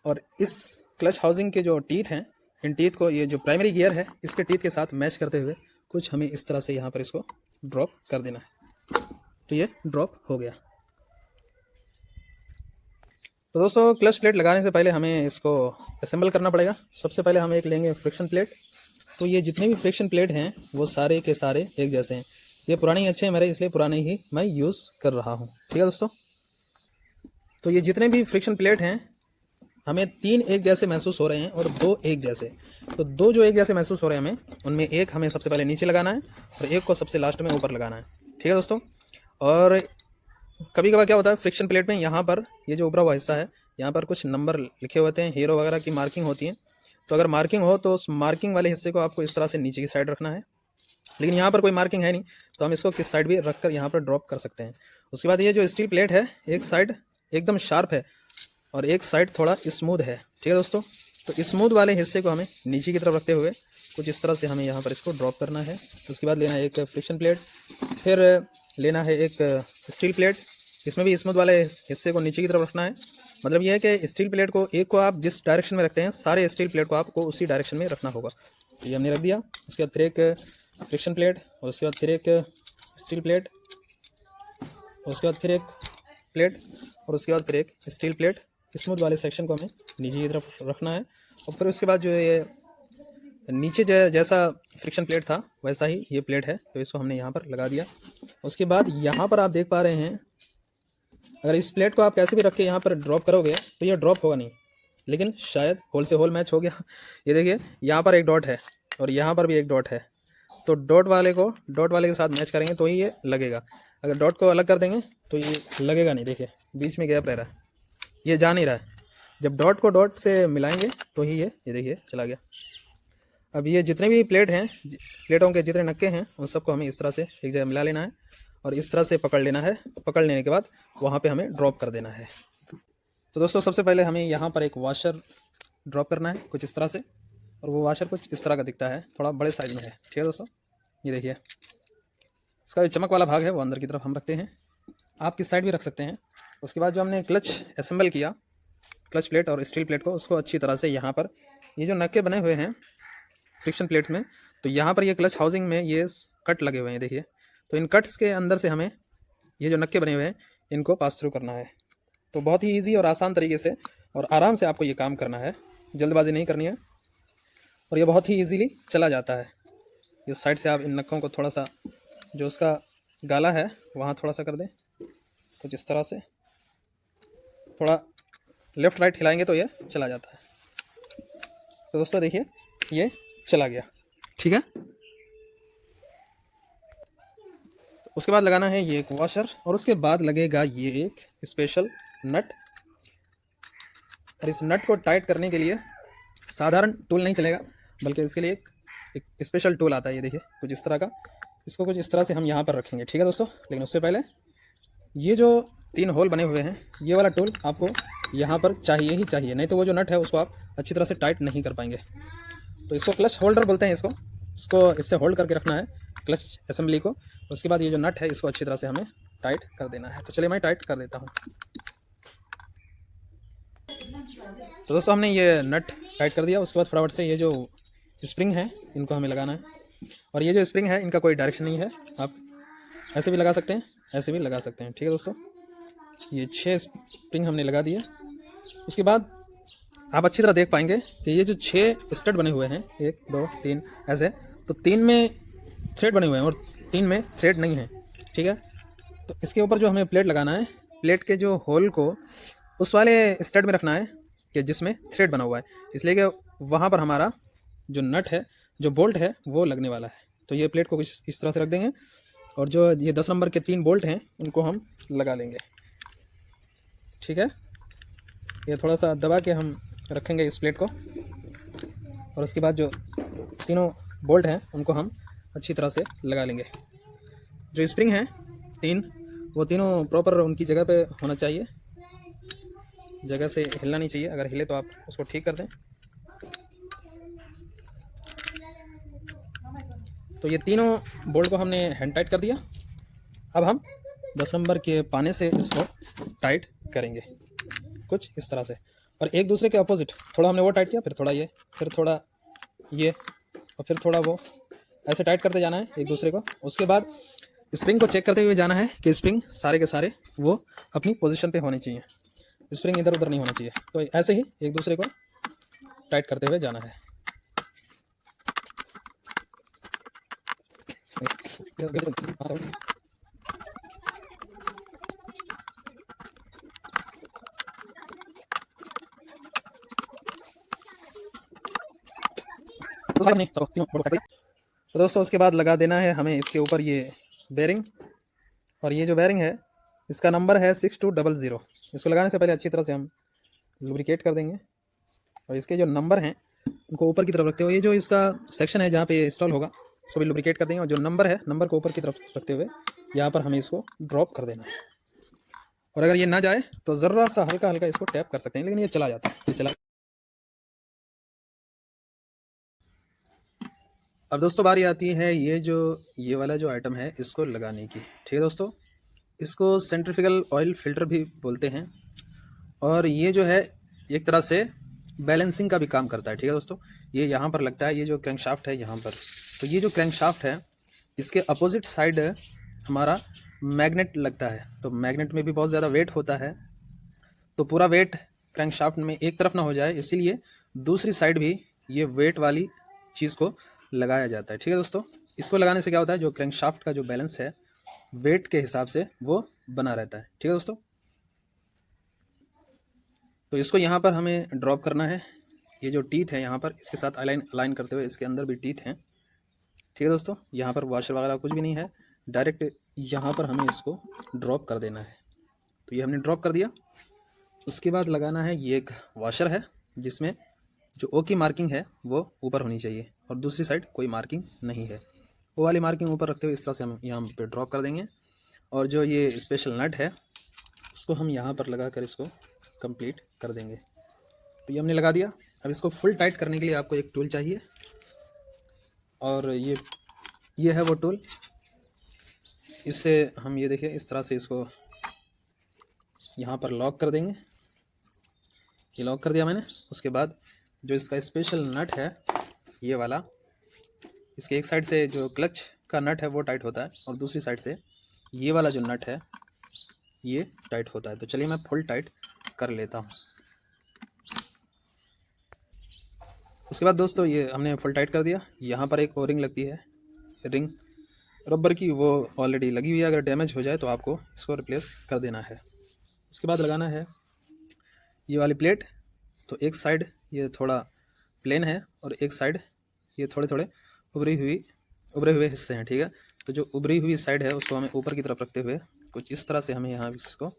और इस क्लच हाउसिंग के जो टीथ हैं, इन टीथ को ये जो प्राइमरी गियर है इसके टीथ के साथ मैच करते हुए कुछ हमें इस तरह से यहाँ पर इसको ड्रॉप कर देना है। तो ये ड्रॉप हो गया। तो दोस्तों क्लच प्लेट लगाने से पहले हमें इसको असेंबल करना पड़ेगा। सबसे पहले हम एक लेंगे फ्रिक्शन प्लेट। तो ये जितने भी फ्रिक्शन प्लेट हैं वो सारे के सारे एक जैसे हैं। ये पुराने ही अच्छे हैं मेरे, इसलिए पुराने ही मैं यूज़ कर रहा हूँ। ठीक है दोस्तों, तो ये जितने भी फ्रिक्शन प्लेट हैं हमें 3 एक जैसे महसूस हो रहे हैं और 2 एक जैसे। तो 2 जो एक जैसे महसूस हो रहे हैं हमें, उनमें एक हमें सबसे पहले नीचे लगाना है और एक को सबसे लास्ट में ऊपर लगाना है। ठीक है दोस्तों, और कभी कभार क्या होता है फ्रिक्शन प्लेट में यहाँ पर ये जो उभरा हुआ हिस्सा है यहाँ पर कुछ नंबर लिखे होते हैं, हीरो वगैरह की मार्किंग होती है। तो अगर मार्किंग हो तो उस मार्किंग वाले हिस्से को आपको इस तरह से नीचे की साइड रखना है। लेकिन यहाँ पर कोई मार्किंग है नहीं तो हम इसको किस साइड भी रख कर यहाँ पर ड्रॉप कर सकते हैं। उसके बाद ये जो स्टील प्लेट है एक साइड एकदम शार्प है और एक साइड थोड़ा स्मूथ है। ठीक है दोस्तों, तो स्मूथ वाले हिस्से को हमें नीचे की तरफ रखते हुए कुछ इस तरह से हमें यहाँ पर इसको ड्रॉप करना है। उसके बाद लेना है एक फ्रिक्शन प्लेट, फिर लेना है एक स्टील प्लेट, इसमें भी स्मूथ वाले हिस्से को नीचे की तरफ रखना है। मतलब यह है कि स्टील प्लेट को एक को आप जिस डायरेक्शन में रखते हैं सारे स्टील प्लेट को आपको उसी डायरेक्शन में रखना होगा। तो ये हमने रख दिया। उसके बाद फिर एक फ्रिक्शन प्लेट और उसके बाद फिर एक स्टील प्लेट और उसके बाद फिर एक प्लेट और उसके बाद फिर एक स्टील प्लेट। स्मूथ वाले सेक्शन को हमें नीचे की तरफ रखना है और फिर उसके बाद जो ये नीचे जैसा फ्रिक्शन प्लेट था वैसा ही ये प्लेट है, तो इसको हमने यहाँ पर लगा दिया। उसके बाद यहाँ पर आप देख पा रहे हैं अगर इस प्लेट को आप कैसे भी रख के यहाँ पर ड्रॉप करोगे तो ये ड्रॉप होगा नहीं, लेकिन शायद होल से होल मैच हो गया। ये देखिए यहाँ पर एक डॉट है और यहाँ पर भी एक डॉट है, तो डॉट वाले के साथ मैच करेंगे तो ही ये लगेगा। अगर डॉट को अलग कर देंगे तो ये लगेगा नहीं। देखिए बीच में गैप रह रहा है, ये जा नहीं रहा है। जब डॉट को डॉट से मिलाएंगे तो ही ये देखिए चला गया। अब ये जितने भी प्लेट हैं, प्लेटों के जितने नक्के हैं उन सबको हमें इस तरह से एक जगह मिला लेना है और इस तरह से पकड़ लेना है। पकड़ लेने के बाद वहाँ पे हमें ड्रॉप कर देना है। तो दोस्तों सबसे पहले हमें यहाँ पर एक वॉशर ड्रॉप करना है कुछ इस तरह से, और वो वॉशर कुछ इस तरह का दिखता है, थोड़ा बड़े साइज़ में है। ठीक है दोस्तों, ये देखिए इसका जो चमक वाला भाग है वो अंदर की तरफ हम रखते हैं, आप किस साइड भी रख सकते हैं। उसके बाद जो हमने क्लच असेंबल किया, क्लच प्लेट और स्टील प्लेट को, उसको अच्छी तरह से यहाँ पर ये जो नक्के बने हुए हैं फ्रिक्शन प्लेट्स में, तो यहाँ पर ये क्लच हाउसिंग में ये कट लगे हुए हैं देखिए। तो इन कट्स के अंदर से हमें ये जो नक्के बने हुए हैं इनको पास थ्रू करना है। तो बहुत ही ईजी और आसान तरीके से और आराम से आपको ये काम करना है, जल्दबाजी नहीं करनी है और ये बहुत ही ईजीली चला जाता है। इस साइड से आप इन नक्कों को थोड़ा सा जो उसका गाला है वहाँ थोड़ा सा कर दें, कुछ इस तरह से थोड़ा लेफ़्ट राइट हिलाएंगे तो ये चला जाता है। तो दोस्तों देखिए ये चला गया। ठीक है, उसके बाद लगाना है ये एक वॉशर और उसके बाद लगेगा ये एक स्पेशल नट। और इस नट को टाइट करने के लिए साधारण टूल नहीं चलेगा, बल्कि इसके लिए एक स्पेशल टूल आता है। ये देखिए कुछ इस तरह का, इसको कुछ इस तरह से हम यहाँ पर रखेंगे। ठीक है दोस्तों, लेकिन उससे पहले ये जो 3 होल बने हुए हैं ये वाला टूल आपको यहाँ पर चाहिए ही चाहिए, नहीं तो वो जो नट है उसको आप अच्छी तरह से टाइट नहीं कर पाएंगे। तो इसको क्लच होल्डर बोलते हैं, इसको इससे होल्ड करके रखना है क्लच असेंबली को। उसके बाद ये जो नट है इसको अच्छी तरह से हमें टाइट कर देना है। तो चलिए मैं टाइट कर देता हूँ। तो दोस्तों हमने ये नट टाइट कर दिया। उसके बाद फटाफट से ये जो स्प्रिंग है इनको हमें लगाना है। और ये जो स्प्रिंग है इनका कोई डायरेक्शन नहीं है, आप ऐसे भी लगा सकते हैं, ऐसे भी लगा सकते हैं। ठीक है दोस्तों, ये 6 स्प्रिंग हमने लगा दिए। उसके बाद आप अच्छी तरह देख पाएंगे कि ये जो 6 स्टड बने हुए हैं, 1 2 3 ऐसे, तो 3 में थ्रेड बने हुए हैं और 3 में थ्रेड नहीं है। ठीक है, तो इसके ऊपर जो हमें प्लेट लगाना है, प्लेट के जो होल को उस वाले स्टड में रखना है कि जिसमें थ्रेड बना हुआ है, इसलिए कि वहाँ पर हमारा जो नट है, जो बोल्ट है, वो लगने वाला है। तो ये प्लेट को कुछ इस तरह से रख देंगे और जो ये 10 नंबर के 3 बोल्ट हैं उनको हम लगा लेंगे। ठीक है, ये थोड़ा सा दबा के हम रखेंगे इस प्लेट को और उसके बाद जो तीनों बोल्ट हैं उनको हम अच्छी तरह से लगा लेंगे। जो स्प्रिंग हैं 3, वो तीनों प्रॉपर उनकी जगह पे होना चाहिए, जगह से हिलना नहीं चाहिए। अगर हिले तो आप उसको ठीक कर दें। तो ये तीनों बोल्ट को हमने हैंड टाइट कर दिया। अब हम 10 नंबर के पाने से इसको टाइट करेंगे कुछ इस तरह से, और एक दूसरे के अपोजिट। थोड़ा हमने वो टाइट किया, फिर थोड़ा ये, फिर थोड़ा ये, और फिर थोड़ा वो, ऐसे टाइट करते जाना है एक दूसरे को। उसके बाद स्प्रिंग को चेक करते हुए जाना है कि स्प्रिंग सारे के सारे वो अपनी पोजीशन पे होने चाहिए, स्प्रिंग इधर उधर नहीं होना चाहिए। तो ऐसे ही एक दूसरे को टाइट करते हुए जाना है। तो दोस्तों उसके बाद लगा देना है हमें इसके ऊपर ये बेरिंग, और ये जो बेरिंग है इसका नंबर है 6200। इसको लगाने से पहले अच्छी तरह से हम लुब्रिकेट कर देंगे और इसके जो नंबर हैं उनको ऊपर की तरफ रखते हुए, ये जो इसका सेक्शन है जहाँ पे इंस्टॉल होगा उसको भी लुब्रिकेट कर देंगे, और जो नंबर है नंबर को ऊपर की तरफ रखते हुए यहाँ पर हमें इसको ड्रॉप कर देना है। और अगर ये ना जाए तो ज़रा सा हल्का हल्का इसको टैप कर सकते हैं, लेकिन ये चला जाता है, ये चला। अब दोस्तों बारी आती है ये वाला जो आइटम है इसको लगाने की। ठीक है दोस्तों, इसको सेंट्रीफ्यूगल ऑयल फिल्टर भी बोलते हैं, और ये जो है एक तरह से बैलेंसिंग का भी काम करता है। ठीक है दोस्तों, ये यहाँ पर लगता है, ये जो क्रैंकशाफ्ट है यहाँ पर। तो ये जो क्रैंकशाफ्ट है इसके अपोजिट साइड हमारा मैग्नेट लगता है, तो मैग्नेट में भी बहुत ज़्यादा वेट होता है, तो पूरा वेट क्रैंकशाफ्ट में एक तरफ ना हो जाए, इसीलिए दूसरी साइड भी ये वेट वाली चीज़ को लगाया जाता है। ठीक है दोस्तों, इसको लगाने से क्या होता है, जो क्रैंकशाफ्ट का जो बैलेंस है वेट के हिसाब से वो बना रहता है। ठीक है दोस्तों, तो इसको यहाँ पर हमें ड्रॉप करना है। ये जो टीथ है यहाँ पर इसके साथ अलाइन करते हुए, इसके अंदर भी टीथ हैं। ठीक है दोस्तों, यहाँ पर वॉशर वगैरह कुछ भी नहीं है, डायरेक्ट यहाँ पर हमें इसको ड्रॉप कर देना है। तो ये हमने ड्रॉप कर दिया। उसके बाद लगाना है, ये एक वॉशर है जिसमें जो ओ की मार्किंग है वो ऊपर होनी चाहिए और दूसरी साइड कोई मार्किंग नहीं है। वो वाली मार्किंग ऊपर रखते हुए इस तरह से हम यहाँ पे ड्रॉप कर देंगे, और जो ये स्पेशल नट है उसको हम यहाँ पर लगा कर इसको कंप्लीट कर देंगे। तो ये हमने लगा दिया। अब इसको फुल टाइट करने के लिए आपको एक टूल चाहिए, और ये है वो टूल। इससे हम ये देखिए इस तरह से इसको यहाँ पर लॉक कर देंगे। ये लॉक कर दिया मैंने। उसके बाद जो इसका स्पेशल नट है ये वाला, इसके एक साइड से जो क्लच का नट है वो टाइट होता है, और दूसरी साइड से ये वाला जो नट है ये टाइट होता है। तो चलिए मैं फुल टाइट कर लेता हूँ। उसके बाद दोस्तों ये हमने फुल टाइट कर दिया। यहाँ पर एक ओरिंग लगती है, रिंग रबर की, वो ऑलरेडी लगी हुई है। अगर डैमेज हो जाए तो आपको इसको रिप्लेस कर देना है। उसके बाद लगाना है ये वाली प्लेट। तो एक साइड ये थोड़ा प्लेन है और एक साइड ये थोड़े थोड़े उभरे हुए हिस्से हैं। ठीक है, तो जो उभरी हुई साइड है उसको हमें ऊपर की तरफ रखते हुए कुछ इस तरह से हमें यहाँ इसको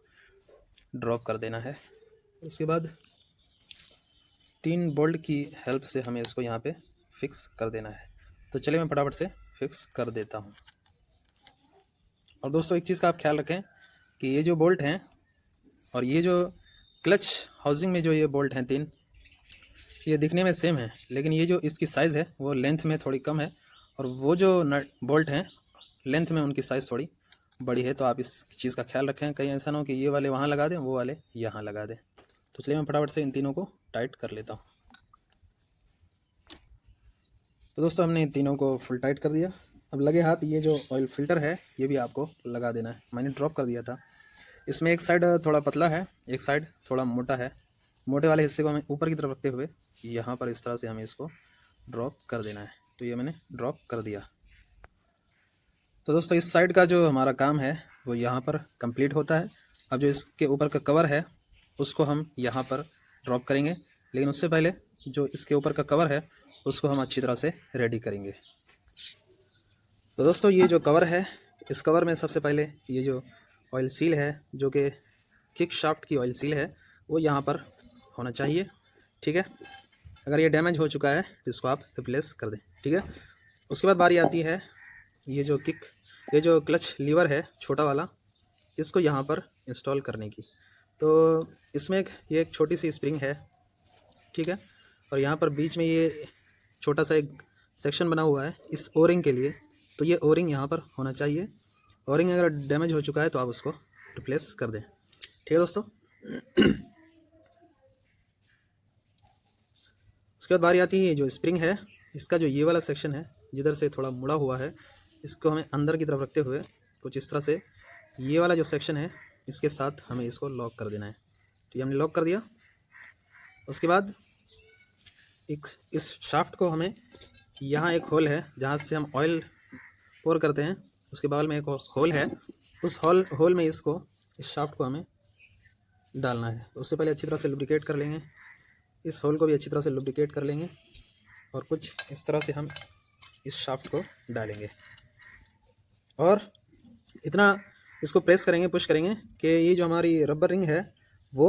ड्रॉप कर देना है। उसके बाद 3 बोल्ट की हेल्प से हमें इसको यहाँ पे फिक्स कर देना है। तो चलिए मैं फटाफट से फिक्स कर देता हूँ। और दोस्तों एक चीज़ का आप ख्याल रखें कि ये जो बोल्ट हैं और ये जो क्लच हाउसिंग में जो ये बोल्ट हैं 3, ये दिखने में सेम है, लेकिन ये जो इसकी साइज़ है वो लेंथ में थोड़ी कम है, और वो जो नट बोल्ट हैं लेंथ में उनकी साइज़ थोड़ी बड़ी है। तो आप इस चीज़ का ख्याल रखें, कहीं ऐसा ना हो कि ये वाले वहाँ लगा दें, वो वाले यहाँ लगा दें। तो चलिए मैं फटाफट से इन तीनों को टाइट कर लेता हूँ। तो दोस्तों हमने इन तीनों को फुल टाइट कर दिया। अब लगे हाथ ये जो ऑयल फिल्टर है ये भी आपको लगा देना है। मैंने ड्रॉप कर दिया था। इसमें एक साइड थोड़ा पतला है, एक साइड थोड़ा मोटा है, मोटे वाले हिस्से को हमें ऊपर की तरफ रखते हुए यहाँ पर इस तरह से हमें इसको ड्रॉप कर देना है। तो ये मैंने ड्रॉप कर दिया। तो दोस्तों इस साइड का जो हमारा काम है वो यहाँ पर कंप्लीट होता है। अब जो इसके ऊपर का कवर है उसको हम यहाँ पर ड्रॉप करेंगे, लेकिन उससे पहले जो इसके ऊपर का कवर है उसको हम अच्छी तरह से रेडी करेंगे। तो दोस्तों ये जो कवर है, इस कवर में सबसे पहले ये जो ऑयल सील है, जो कि किक शाफ्ट की ऑयल सील है, वो यहाँ पर होना चाहिए। ठीक है, अगर ये डैमेज हो चुका है तो इसको आप रिप्लेस कर दें। ठीक है, उसके बाद बारी आती है ये जो क्लच लीवर है छोटा वाला, इसको यहाँ पर इंस्टॉल करने की। तो इसमें ये एक छोटी सी स्प्रिंग है। ठीक है, और यहाँ पर बीच में ये छोटा सा एक सेक्शन बना हुआ है इस ओरिंग के लिए। तो ये ओरिंग यहाँ पर होना चाहिए। ओरिंग अगर डैमेज हो चुका है तो आप उसको रिप्लेस कर दें। ठीक है दोस्तों। उसके बाद बारी आती है जो स्प्रिंग है, इसका जो ये वाला सेक्शन है जिधर से थोड़ा मुड़ा हुआ है, इसको हमें अंदर की तरफ रखते हुए कुछ इस तरह से ये वाला जो सेक्शन है इसके साथ हमें इसको लॉक कर देना है। तो ये हमने लॉक कर दिया। उसके बाद इस शाफ्ट को हमें, यहाँ एक होल है जहाँ से हम ऑयल पोर करते हैं, उसके बगल में एक होल है, उस होल में इस शाफ्ट को हमें डालना है। उससे पहले अच्छी तरह से लुब्रिकेट कर लेंगे, इस होल को भी अच्छी तरह से लुब्रिकेट कर लेंगे और कुछ इस तरह से हम इस शाफ्ट को डालेंगे और इतना इसको प्रेस करेंगे, पुश करेंगे कि ये जो हमारी रबर रिंग है वो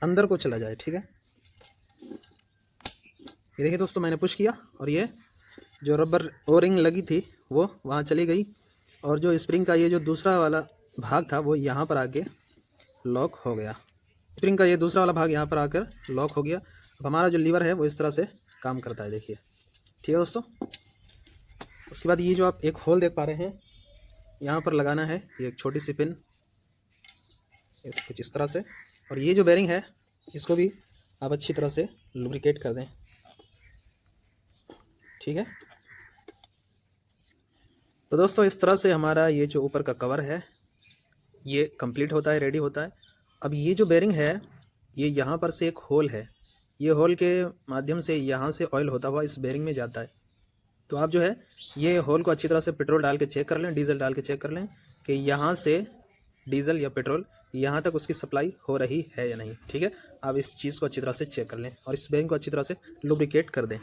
अंदर को चला जाए। ठीक है, ये देखिए दोस्तों, मैंने पुश किया और ये जो रबर ओ रिंग लगी थी वो वहाँ चली गई और जो स्प्रिंग का ये जो दूसरा वाला भाग था वो यहाँ पर आके लॉक हो गया। स्प्रिंग का ये दूसरा वाला भाग यहाँ पर आकर लॉक हो गया। अब हमारा जो लीवर है वो इस तरह से काम करता है, देखिए। ठीक है दोस्तों। उसके बाद ये जो आप एक होल देख पा रहे हैं, यहाँ पर लगाना है ये एक छोटी सी पिन, कुछ इस तरह से। और ये जो बेरिंग है इसको भी आप अच्छी तरह से लुब्रिकेट कर दें। ठीक है, तो दोस्तों इस तरह से हमारा ये जो ऊपर का कवर है ये कंप्लीट होता है, रेडी होता है। अब ये जो बेरिंग है ये यहाँ पर से एक होल है, ये होल के माध्यम से यहाँ से ऑयल होता हुआ इस बेरिंग में जाता है। तो आप जो है ये होल को अच्छी तरह से पेट्रोल डाल के चेक कर लें, डीजल डाल के चेक कर लें कि यहाँ से डीजल या पेट्रोल यहाँ तक उसकी सप्लाई हो रही है या नहीं। ठीक है, आप इस चीज़ को अच्छी तरह से चेक कर लें और इस बेरिंग को अच्छी तरह से लुब्रिकेट कर दें।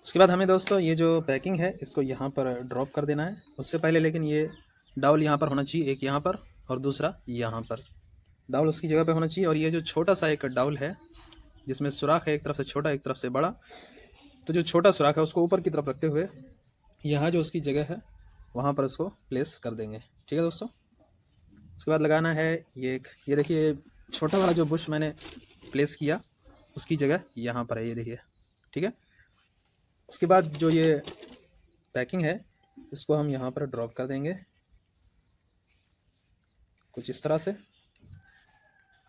उसके बाद हमें दोस्तों ये जो पैकिंग है इसको यहाँ पर ड्रॉप कर देना है। उससे पहले लेकिन ये डाउल यहाँ पर होना चाहिए, एक यहाँ पर और दूसरा यहाँ पर। डाउल उसकी जगह पे होना चाहिए और ये जो छोटा सा एक डाउल है जिसमें सुराख है, एक तरफ से छोटा एक तरफ से बड़ा, तो जो छोटा सुराख है उसको ऊपर की तरफ रखते हुए यहाँ जो उसकी जगह है वहाँ पर उसको प्लेस कर देंगे। ठीक है दोस्तों। उसके बाद लगाना है ये देखिए छोटा वाला जो बुश मैंने प्लेस किया उसकी जगह यहाँ पर है, ये देखिए। ठीक है, उसके बाद जो ये पैकिंग है इसको हम यहाँ पर ड्रॉप कर देंगे कुछ इस तरह से।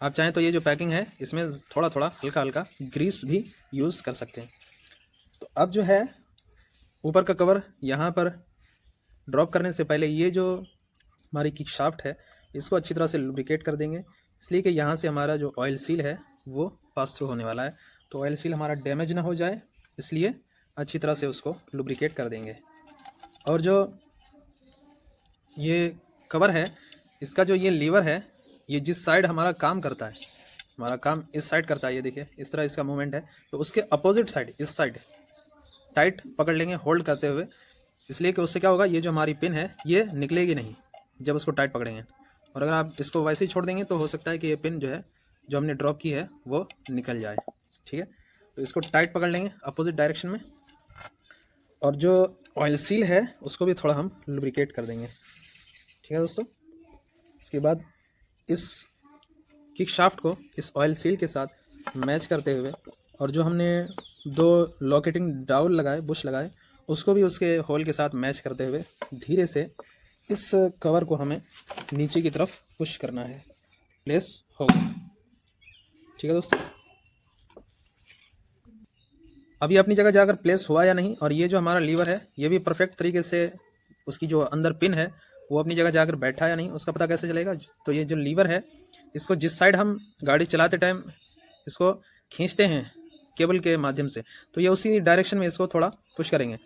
आप चाहें तो ये जो पैकिंग है इसमें थोड़ा थोड़ा हल्का हल्का ग्रीस भी यूज़ कर सकते हैं। तो अब जो है ऊपर का कवर यहाँ पर ड्रॉप करने से पहले ये जो हमारी किक शाफ्ट है इसको अच्छी तरह से लुब्रिकेट कर देंगे, इसलिए कि यहाँ से हमारा जो ऑयल सील है वो पास थ्रू होने वाला है। तो ऑयल सील हमारा डैमेज ना हो जाए इसलिए अच्छी तरह से उसको लुब्रिकेट कर देंगे। और जो ये कवर है इसका जो ये लीवर है ये जिस साइड हमारा काम करता है, हमारा काम इस साइड करता है, ये देखिए इस तरह इसका मूवमेंट है, तो उसके अपोजिट साइड इस साइड टाइट पकड़ लेंगे होल्ड करते हुए, इसलिए कि उससे क्या होगा ये जो हमारी पिन है ये निकलेगी नहीं जब उसको टाइट पकड़ेंगे। और अगर आप इसको वैसे ही छोड़ देंगे तो हो सकता है कि ये पिन जो है जो हमने ड्रॉप की है वो निकल जाए। ठीक है, तो इसको टाइट पकड़ लेंगे अपोजिट डायरेक्शन में और जो ऑयल सील है उसको भी थोड़ा हम लुब्रिकेट कर देंगे। ठीक है दोस्तों। उसके बाद इस किक शाफ्ट को इस ऑयल सील के साथ मैच करते हुए और जो हमने दो लॉकेटिंग डाउल लगाए, बुश लगाए, उसको भी उसके होल के साथ मैच करते हुए धीरे से इस कवर को हमें नीचे की तरफ पुश करना है, प्लेस होगा। ठीक है दोस्तों, अभी अपनी जगह जाकर प्लेस हुआ या नहीं, और ये जो हमारा लीवर है ये भी परफेक्ट तरीके से उसकी जो अंदर पिन है वो अपनी जगह जाकर बैठा या नहीं उसका पता कैसे चलेगा। तो ये जो लीवर है इसको जिस साइड हम गाड़ी चलाते टाइम इसको खींचते हैं केबल के माध्यम से, तो ये उसी डायरेक्शन में इसको थोड़ा पुश करेंगे।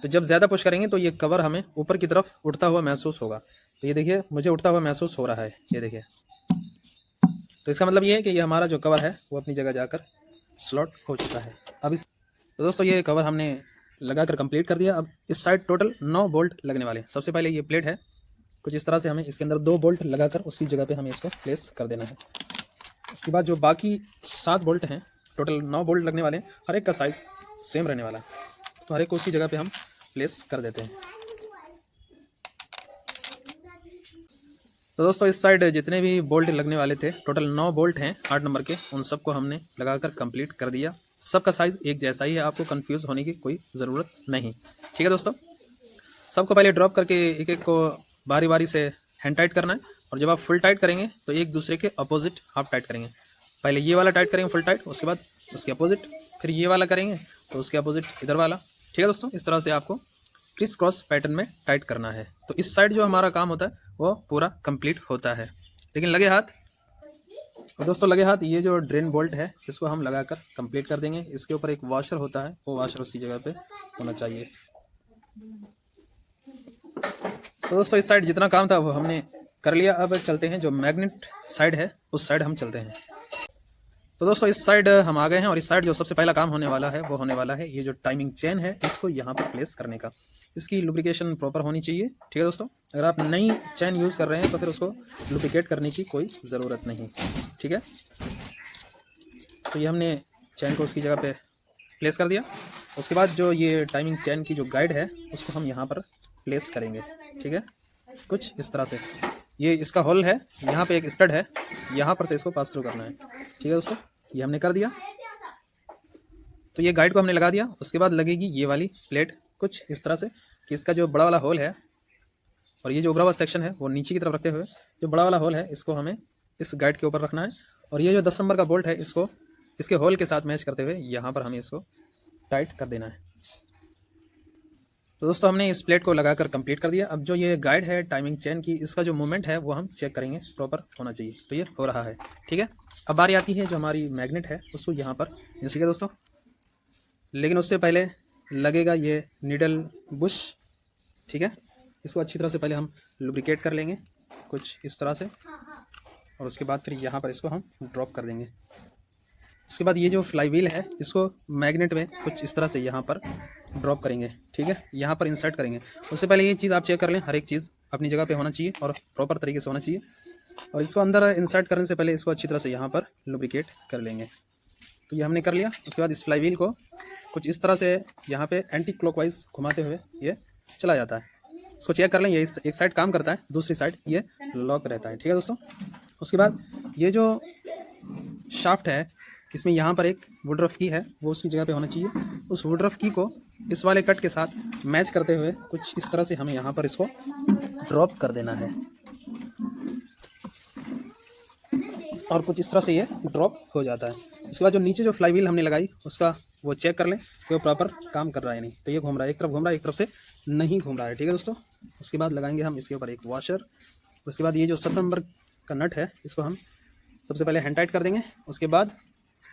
तो जब ज़्यादा पुश करेंगे तो ये कवर हमें ऊपर की तरफ उठता हुआ महसूस होगा। तो ये देखिए मुझे उठता हुआ महसूस हो रहा है, ये देखिए। तो इसका मतलब ये है कि ये हमारा जो कवर है वो अपनी जगह जाकर स्लॉट हो चुका है। अब इस तो दोस्तों ये कवर हमने लगाकर कंप्लीट कर दिया। अब इस साइड टोटल 9 बोल्ट लगने वाले हैं। सबसे पहले ये प्लेट है, कुछ इस तरह से हमें इसके अंदर 2 बोल्ट लगाकर उसकी जगह पे हमें इसको प्लेस कर देना है। उसके बाद जो बाकी 7 बोल्ट हैं, टोटल 9 बोल्ट लगने वाले हैं, हर एक का साइज़ सेम रहने वाला है, तो हर एक को उसकी जगह पे हम प्लेस कर देते हैं। तो दोस्तों इस साइड जितने भी बोल्ट लगने वाले थे, टोटल 9 बोल्ट हैं 8 नंबर के, उन सबको हमने लगाकर कंप्लीट कर दिया। सबका साइज़ एक जैसा ही है, आपको कंफ्यूज होने की कोई ज़रूरत नहीं। ठीक है दोस्तों, सबको पहले ड्रॉप करके एक एक को बारी बारी से हैंड टाइट करना है, और जब आप फुल टाइट करेंगे तो एक दूसरे के अपोजिट हाफ टाइट करेंगे। पहले ये वाला टाइट करेंगे फुल टाइट, उसके बाद उसके अपोजिट, फिर ये वाला करेंगे तो उसके अपोजिट इधर वाला। ठीक है दोस्तों, इस तरह से आपको क्रिस क्रॉस पैटर्न में टाइट करना है। तो इस साइड जो हमारा काम होता है वो पूरा कंप्लीट होता है। लेकिन लगे हाथ, तो दोस्तों लगे हाथ ये जो ड्रेन बोल्ट है इसको हम लगाकर कंप्लीट कर देंगे। इसके ऊपर एक वॉशर होता है, वो वॉशर उसकी जगह पे होना चाहिए। तो दोस्तों इस साइड जितना काम था वो हमने कर लिया। अब चलते हैं जो मैग्नेट साइड है उस साइड हम चलते हैं। तो दोस्तों इस साइड हम आ गए हैं, और इस साइड जो सबसे पहला काम होने वाला है वो होने वाला है ये जो टाइमिंग चेन है इसको यहाँ पर प्लेस करने का। इसकी लुब्रिकेशन प्रॉपर होनी चाहिए। ठीक है दोस्तों, अगर आप नई चेन यूज़ कर रहे हैं तो फिर उसको लुब्रिकेट करने की कोई ज़रूरत नहीं। ठीक है, तो ये हमने चेन को उसकी जगह पे प्लेस कर दिया। उसके बाद जो ये टाइमिंग चेन की जो गाइड है उसको हम यहाँ पर प्लेस करेंगे। ठीक है, कुछ इस तरह से। ये इसका होल है, यहाँ पे एक स्टड है, यहाँ पर से इसको पास थ्रू करना है। ठीक है दोस्तों, ये हमने कर दिया। तो ये गाइड को हमने लगा दिया। उसके बाद लगेगी ये वाली प्लेट कुछ इस तरह से कि इसका जो बड़ा वाला होल है और ये जो उभरा हुआ सेक्शन है वो नीचे की तरफ रखते हुए जो बड़ा वाला होल है इसको हमें इस गाइड के ऊपर रखना है, और ये जो 10 नंबर का बोल्ट है इसको इसके होल के साथ मैच करते हुए यहाँ पर हमें इसको टाइट कर देना है। तो दोस्तों हमने इस प्लेट को लगाकर कंप्लीट कर दिया। अब जो ये गाइड है टाइमिंग चेन की, इसका जो मूवमेंट है वो हम चेक करेंगे, प्रॉपर होना चाहिए। तो ये हो रहा है। ठीक है, अब बारी आती है जो हमारी मैग्नेट है उसको यहाँ पर। ठीक है दोस्तों, लेकिन उससे पहले लगेगा ये नीडल बुश। ठीक है, इसको अच्छी तरह से पहले हम लुब्रिकेट कर लेंगे कुछ इस तरह से, और उसके बाद फिर यहाँ पर इसको हम ड्रॉप कर देंगे। उसके बाद ये जो फ्लाई व्हील है इसको मैग्नेट में कुछ इस तरह से यहाँ पर ड्रॉप करेंगे। ठीक है, यहाँ पर इंसर्ट करेंगे। उससे पहले ये चीज़ आप चेक कर लें, हर एक चीज़ अपनी जगह पे होना चाहिए और प्रॉपर तरीके से होना चाहिए। और इसको अंदर इंसर्ट करने से पहले इसको अच्छी तरह से यहाँ पर लुब्रिकेट कर लेंगे। तो ये हमने कर लिया। उसके बाद इस फ्लाई व्हील को कुछ इस तरह से यहाँ पे एंटी क्लॉकवाइज घुमाते हुए ये चला जाता है। इसको चेक कर लें, ये एक साइड काम करता है, दूसरी साइड ये लॉक रहता है। ठीक है दोस्तों, उसके बाद ये जो शाफ्ट है इसमें यहाँ पर एक वुडरफ की है, वो उसकी जगह पे होना चाहिए। उस वुडरफ की को इस वाले कट के साथ मैच करते हुए कुछ इस तरह से हमें यहाँ पर इसको ड्रॉप कर देना है, और कुछ इस तरह से ये ड्रॉप हो जाता है। उसके बाद जो नीचे जो फ्लाई व्हील हमने लगाई उसका वो चेक कर लें कि वो प्रॉपर काम कर रहा है नहीं। तो ये घूम रहा है, एक तरफ घूम रहा है, एक तरफ से नहीं घूम रहा है। ठीक है दोस्तों, उसके बाद लगाएंगे हम इसके ऊपर एक वॉशर। उसके बाद ये जो 7 नंबर का नट है इसको हम सबसे पहले हैंड टाइट कर देंगे। उसके बाद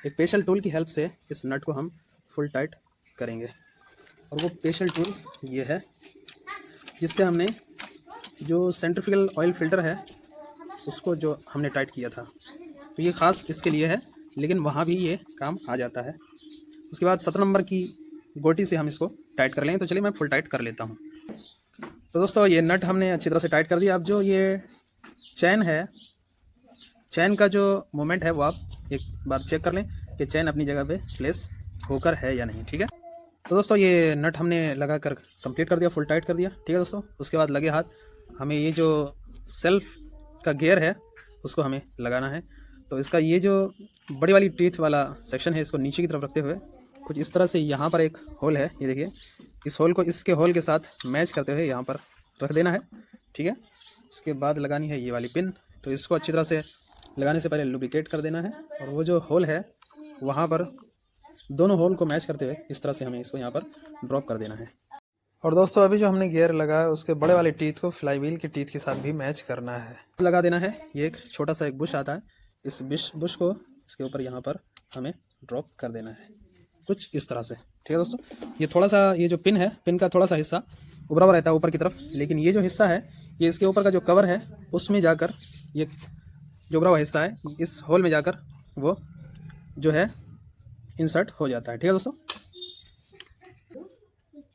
एक स्पेशल टूल की हेल्प से इस नट को हम फुल टाइट करेंगे, और वो स्पेशल टूल ये है जिससे हमने जो सेंट्रीफ्यूगल ऑयल फिल्टर है उसको जो हमने टाइट किया था, तो ये ख़ास इसके लिए है, लेकिन वहाँ भी ये काम आ जाता है। उसके बाद 7 नंबर की गोटी से हम इसको टाइट कर लेंगे। तो चलिए मैं फुल टाइट कर लेता हूँ। तो दोस्तों ये नट हमने अच्छी तरह से टाइट कर दिया। अब जो ये चैन है, चैन का जो मोमेंट है वो आप एक बार चेक कर लें कि चैन अपनी जगह पे प्लेस होकर है या नहीं। ठीक है, तो दोस्तों ये नट हमने लगा कर कंप्लीट कर दिया, फुल टाइट कर दिया। ठीक है दोस्तों, उसके बाद लगे हाथ हमें ये जो सेल्फ का गियर है उसको हमें लगाना है। तो इसका ये जो बड़ी वाली टीथ वाला सेक्शन है इसको नीचे की तरफ रखते हुए कुछ इस तरह से यहाँ पर एक होल है, ये देखिए, इस होल को इसके होल के साथ मैच करते हुए यहाँ पर रख देना है। ठीक है, उसके बाद लगानी है ये वाली पिन। तो इसको अच्छी तरह से लगाने से पहले लुब्रिकेट कर देना है, और वो जो होल है वहाँ पर दोनों होल को मैच करते हुए इस तरह से हमें इसको यहाँ पर ड्रॉप कर देना है। और दोस्तों अभी जो हमने गियर लगाया उसके बड़े वाले टीथ को फ्लाई व्हील के टीथ के साथ भी मैच करना है, लगा देना है। ये एक छोटा सा एक बुश आता है, इस बुश को इसके ऊपर यहाँ पर हमें ड्रॉप कर देना है कुछ इस तरह से। ठीक है दोस्तों, ये थोड़ा सा ये जो पिन है, पिन का थोड़ा सा हिस्सा उभरा हुआ रहता है ऊपर की तरफ, लेकिन ये जो हिस्सा है ये इसके ऊपर का जो कवर है उसमें जाकर ये जो उभरा हुआ हिस्सा है इस होल में जाकर वो जो है इंसर्ट हो जाता है। ठीक है दोस्तों,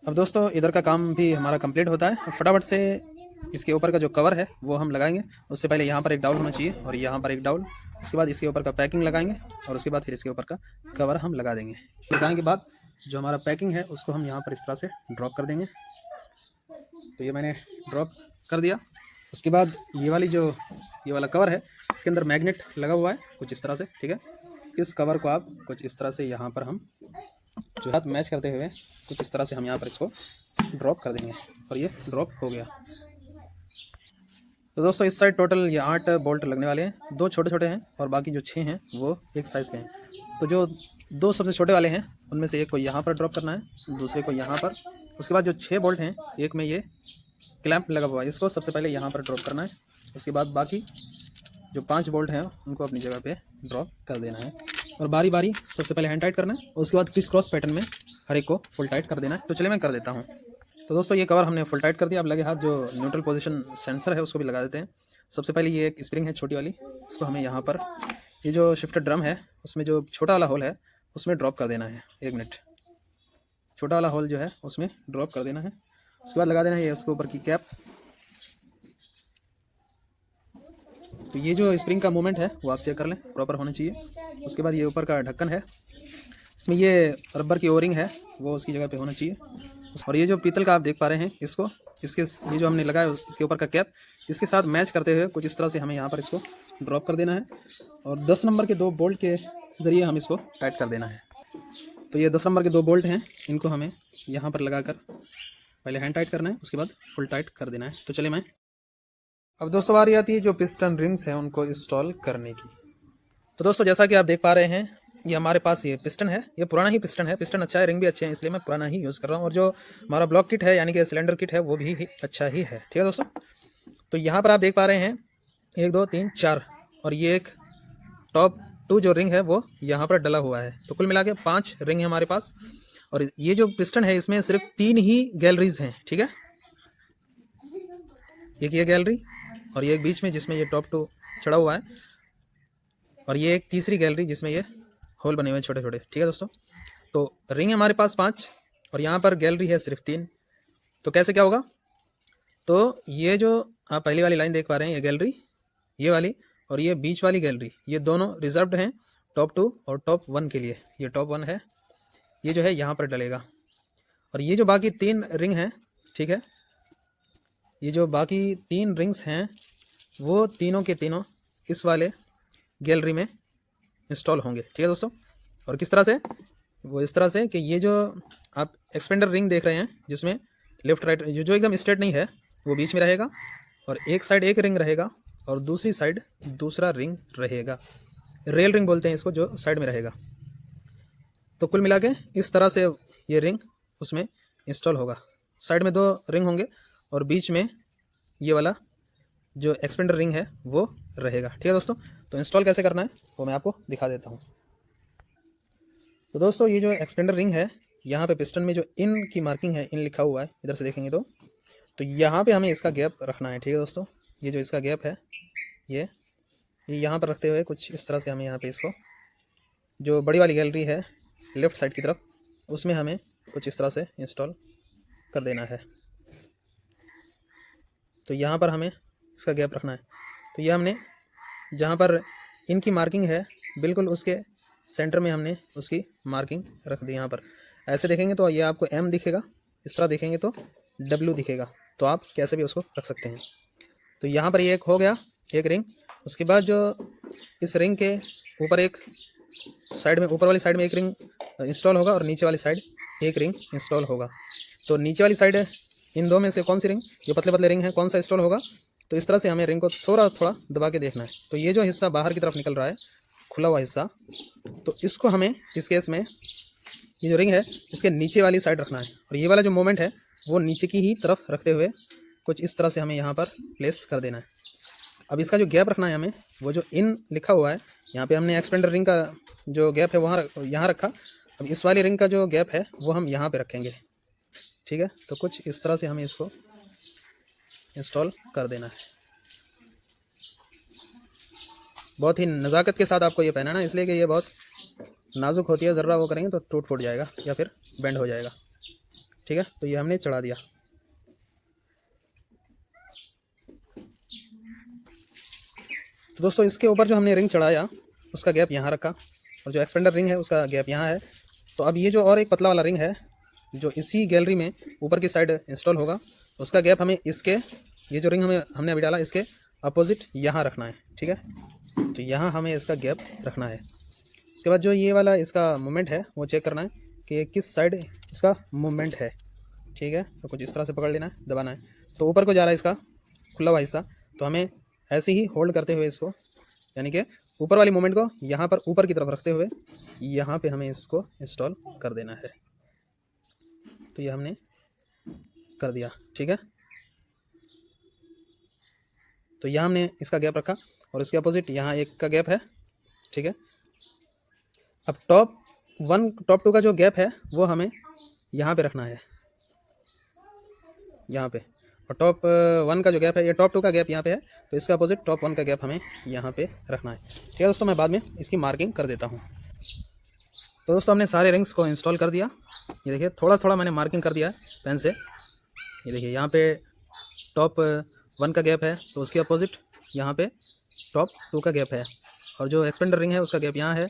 अब दोस्तों इधर का काम भी हमारा कंप्लीट होता है। फटाफट से इसके ऊपर का जो कवर है वो हम लगाएंगे। उससे पहले यहाँ पर एक डाउल होना चाहिए और यहाँ पर एक डाउल, उसके बाद इसके ऊपर का पैकिंग लगाएंगे और उसके बाद फिर इसके ऊपर का कवर हम लगा देंगे। लगाने के बाद जो हमारा पैकिंग है उसको हम यहाँ पर इस तरह से ड्रॉप कर देंगे। तो ये मैंने ड्रॉप कर दिया। उसके बाद ये वाला कवर है, इसके अंदर मैग्नेट लगा हुआ है कुछ इस तरह से। ठीक है, इस कवर को आप कुछ इस तरह से यहाँ पर हम जो हाथ मैच करते हुए कुछ इस तरह से हम यहाँ पर इसको ड्रॉप कर देंगे और ये ड्रॉप हो गया। तो दोस्तों इस साइड टोटल ये 8 बोल्ट लगने वाले हैं। 2 छोटे छोटे हैं और बाकी जो 6 हैं वो एक साइज़ के हैं। तो जो 2 सबसे छोटे वाले हैं उनमें से एक को यहाँ पर ड्रॉप करना है, दूसरे को यहाँ पर। उसके बाद जो 6 बोल्ट हैं, एक में ये क्लैंप लगा हुआ है, इसको सबसे पहले यहाँ पर ड्रॉप करना है। उसके बाद बाकी जो 5 बोल्ट हैं उनको अपनी जगह पे ड्रॉप कर देना है और बारी बारी सबसे पहले हैंड टाइट करना है। उसके बाद क्रिस क्रॉस पैटर्न में हर एक को फुल टाइट कर देना है। तो चलिए मैं कर देता हूँ। तो दोस्तों ये कवर हमने फुल टाइट कर दिया। अब लगे हाथ जो न्यूट्रल पोजीशन सेंसर है उसको भी लगा देते हैं। सबसे पहले ये एक स्प्रिंग है छोटी वाली, इसको हमें यहाँ पर ये जो शिफ्टर ड्रम है उसमें जो छोटा वाला होल है उसमें ड्रॉप कर देना है। 1 मिनट, छोटा वाला होल जो है उसमें ड्रॉप कर देना है। उसके बाद लगा देना है ये उसके ऊपर की कैप। तो ये जो स्प्रिंग का मूवमेंट है वो आप चेक कर लें, प्रॉपर होना चाहिए। उसके बाद ये ऊपर का ढक्कन है, इसमें ये रबर की ओरिंग है वो उसकी जगह पे होना चाहिए। और ये जो पीतल का आप देख पा रहे हैं इसको, इसके ये जो हमने लगाया इसके ऊपर का कैप, इसके साथ मैच करते हुए कुछ इस तरह से हमें यहाँ पर इसको ड्रॉप कर देना है और 10 नंबर के 2 बोल्ट के ज़रिए हम इसको टाइट कर देना है। तो ये 10 नंबर के 2 बोल्ट हैं, इनको हमें यहाँ पर लगाकर पहले हैंड टाइट करना है, उसके बाद फुल टाइट कर देना है। तो चलिए मैं अब दोस्तों बारी आती है जो पिस्टन रिंग्स हैं उनको इंस्टॉल करने की। तो दोस्तों जैसा कि आप देख पा रहे हैं ये हमारे पास ये पिस्टन है, ये पुराना ही पिस्टन है। पिस्टन अच्छा है, रिंग भी अच्छे हैं, इसलिए मैं पुराना ही यूज़ कर रहा हूँ। और जो हमारा ब्लॉक किट है यानी कि सिलेंडर किट है वो भी अच्छा ही है। ठीक है दोस्तों, तो यहाँ पर आप देख पा रहे हैं 1 2 3 4 और ये एक टॉप 2 जो रिंग है वो यहाँ पर डला हुआ है। तो कुल मिला के 5 रिंग है हमारे पास। और ये जो पिस्टन है इसमें सिर्फ 3 ही गैलरीज हैं। ठीक है, एक ये गैलरी और ये एक बीच में जिसमें ये टॉप 2 चढ़ा हुआ है और ये एक तीसरी गैलरी जिसमें ये होल बने हुए हैं छोटे छोटे। ठीक है दोस्तों, तो रिंग है हमारे पास 5 और यहाँ पर गैलरी है सिर्फ 3। तो कैसे क्या होगा, तो ये जो आप पहली वाली लाइन देख पा रहे हैं ये गैलरी, ये वाली और ये बीच वाली गैलरी, ये दोनों रिजर्व्ड हैं टॉप 2 और टॉप 1 के लिए। ये टॉप 1 है, ये जो है यहाँ पर डलेगा। और ये जो बाकी 3 रिंग हैं, ठीक है, ये जो बाकी 3 रिंग्स हैं वो तीनों के तीनों इस वाले गैलरी में इंस्टॉल होंगे। ठीक है दोस्तों, और किस तरह से, वो इस तरह से कि ये जो आप एक्सपेंडर रिंग देख रहे हैं जिसमें लेफ्ट राइट जो एकदम स्ट्रेट नहीं है वो बीच में रहेगा और एक साइड एक रिंग रहेगा और दूसरी साइड दूसरा रिंग रहेगा। रेल रिंग बोलते हैं इसको, जो साइड में रहेगा। तो कुल मिला के इस तरह से ये रिंग उसमें इंस्टॉल होगा। साइड में 2 रिंग होंगे और बीच में ये वाला जो एक्सपेंडर रिंग है वो रहेगा। ठीक है दोस्तों, तो इंस्टॉल कैसे करना है वो मैं आपको दिखा देता हूँ। तो दोस्तों ये जो एक्सपेंडर रिंग है यहाँ पे पिस्टन में जो इन की मार्किंग है, इन लिखा हुआ है, इधर से देखेंगे तो यहाँ पे हमें इसका गैप रखना है। ठीक है दोस्तों, ये जो इसका गैप है ये यहाँ पर रखते हुए कुछ इस तरह से हमें यहाँ पे इसको जो बड़ी वाली गैलरी है लेफ़्ट साइड की तरफ उसमें हमें कुछ इस तरह से इंस्टॉल कर देना है। तो यहाँ पर हमें इसका गैप रखना है। तो ये हमने जहाँ पर इनकी मार्किंग है बिल्कुल उसके सेंटर में हमने उसकी मार्किंग रख दी। यहाँ पर ऐसे देखेंगे तो ये आपको M दिखेगा, इस तरह देखेंगे तो W दिखेगा। तो आप कैसे भी उसको रख सकते हैं। तो यहाँ पर ये एक हो गया एक रिंग। उसके बाद जो इस रिंग के ऊपर एक साइड में, ऊपर वाली साइड में एक रिंग इंस्टॉल होगा और नीचे वाली साइड एक रिंग इंस्टॉल होगा। तो नीचे वाली साइड इन 2 में से कौन सी रिंग, जो पतले पतले रिंग है, कौन सा इंस्टॉल होगा। तो इस तरह से हमें रिंग को थोड़ा थोड़ा दबा के देखना है। तो ये जो हिस्सा बाहर की तरफ निकल रहा है, खुला हुआ हिस्सा, तो इसको हमें इस केस में ये जो रिंग है इसके नीचे वाली साइड रखना है और ये वाला जो मोमेंट है वो नीचे की ही तरफ रखते हुए कुछ इस तरह से हमें यहाँ पर प्लेस कर देना है। अब इसका जो गैप रखना है हमें, वो जो इन लिखा हुआ है यहाँ पे हमने एक्सपेंडर रिंग का जो गैप है वहाँ यहाँ रखा। अब इस वाली रिंग का जो गैप है वो हम यहाँ पे रखेंगे, ठीक है। तो कुछ इस तरह से हमें इसको इंस्टॉल कर देना है। बहुत ही नज़ाकत के साथ आपको ये पहनाना है, इसलिए कि ये बहुत नाजुक होती है, ज़रा वो करेंगे तो टूट फूट जाएगा या फिर बेंड हो जाएगा, ठीक है। तो ये हमने चढ़ा दिया। तो दोस्तों इसके ऊपर जो हमने रिंग चढ़ाया उसका गैप यहाँ रखा और जो एक्सपेंडर रिंग है उसका गैप यहाँ है। तो अब ये जो और एक पतला वाला रिंग है जो इसी गैलरी में ऊपर की साइड इंस्टॉल होगा, उसका गैप हमें इसके, ये जो रिंग हमने अभी डाला इसके अपोजिट यहाँ रखना है, ठीक है। तो यहाँ हमें इसका गैप रखना है। उसके बाद जो ये वाला इसका मूवमेंट है वो चेक करना है कि ये किस साइड इसका मूवमेंट है, ठीक है। तो कुछ इस तरह से पकड़ लेना है, दबाना है। तो ऊपर को जा रहा है इसका खुला हुआ हिस्सा, तो हमें ऐसे ही होल्ड करते हुए इसको, यानी कि ऊपर वाली मूवमेंट को यहाँ पर ऊपर की तरफ रखते हुए यहाँ पे हमें इसको इंस्टॉल कर देना है। तो ये हमने कर दिया, ठीक है। तो यहाँ हमने इसका गैप रखा और इसके अपोजिट यहाँ एक का गैप है, ठीक है। अब टॉप 1 टॉप 2 का जो गैप है वो हमें यहाँ पे रखना है, यहाँ पे। और टॉप 1 का जो गैप है, ये टॉप 2 का गैप यहाँ पे है, तो इसका अपोजिट टॉप 1 का गैप हमें यहाँ पे रखना है, ठीक है दोस्तों। मैं बाद में इसकी मार्किंग कर देता हूँ। तो दोस्तों हमने सारे रिंग्स को इंस्टॉल कर दिया। ये देखिए थोड़ा थोड़ा मैंने मार्किंग कर दिया है पेन से। ये देखिए यहाँ पे टॉप 1 का गैप है तो उसके अपोजिट यहाँ पे टॉप 2 का गैप है, और जो एक्सपेंडर रिंग है उसका गैप यहाँ है,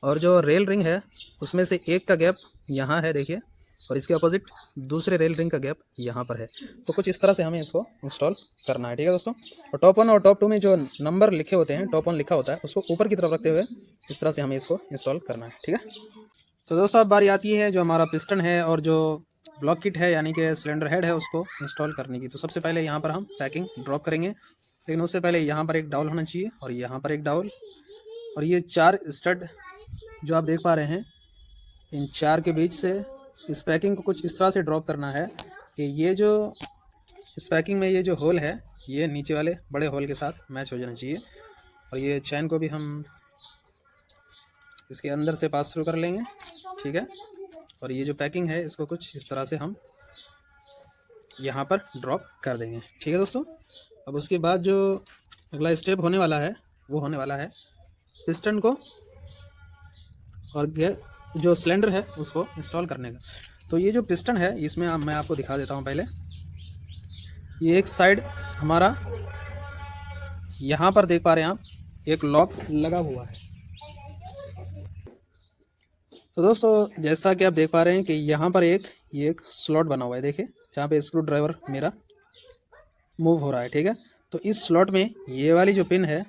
और जो रेल रिंग है उसमें से एक का गैप यहाँ है देखिए, और इसके अपोजिट दूसरे रेल रिंग का गैप यहाँ पर है। तो कुछ इस तरह से हमें इसको इंस्टॉल करना है, ठीक है दोस्तों। और टॉप 1 और टॉप 2 में जो नंबर लिखे होते हैं, टॉप 1 लिखा होता है उसको ऊपर की तरफ रखते हुए इस तरह से हमें इसको इंस्टॉल करना है, ठीक है। तो दोस्तों अब बारी आती है जो हमारा पिस्टन है और जो ब्लॉक किट है यानी कि सिलेंडर हेड है उसको इंस्टॉल करने की। तो सबसे पहले यहाँ पर हम पैकिंग ड्रॉप करेंगे, लेकिन उससे पहले यहाँ पर एक डाउल होना चाहिए और यहाँ पर एक डाउल, और ये 4 स्टड जो आप देख पा रहे हैं, इन 4 के बीच से इस पैकिंग को कुछ इस तरह से ड्रॉप करना है कि ये जो इस पैकिंग में ये जो होल है ये नीचे वाले बड़े होल के साथ मैच हो जाना चाहिए। और ये चैन को भी हम इसके अंदर से पास थ्रू कर लेंगे, ठीक है। और ये जो पैकिंग है इसको कुछ इस तरह से हम यहाँ पर ड्रॉप कर देंगे, ठीक है दोस्तों। अब उसके बाद जो अगला स्टेप होने वाला है वो होने वाला है पिस्टन को और जो सिलेंडर है उसको इंस्टॉल करने का। तो ये जो पिस्टन है इसमें मैं आपको दिखा देता हूँ पहले। ये एक साइड हमारा यहाँ पर देख पा रहे हैं आप एक लॉक लगा हुआ है। तो दोस्तों जैसा कि आप देख पा रहे हैं कि यहाँ पर ये एक स्लॉट बना हुआ है, देखिए, जहाँ पे स्क्रू ड्राइवर मेरा मूव हो रहा है, ठीक है। तो इस स्लॉट में ये वाली जो पिन है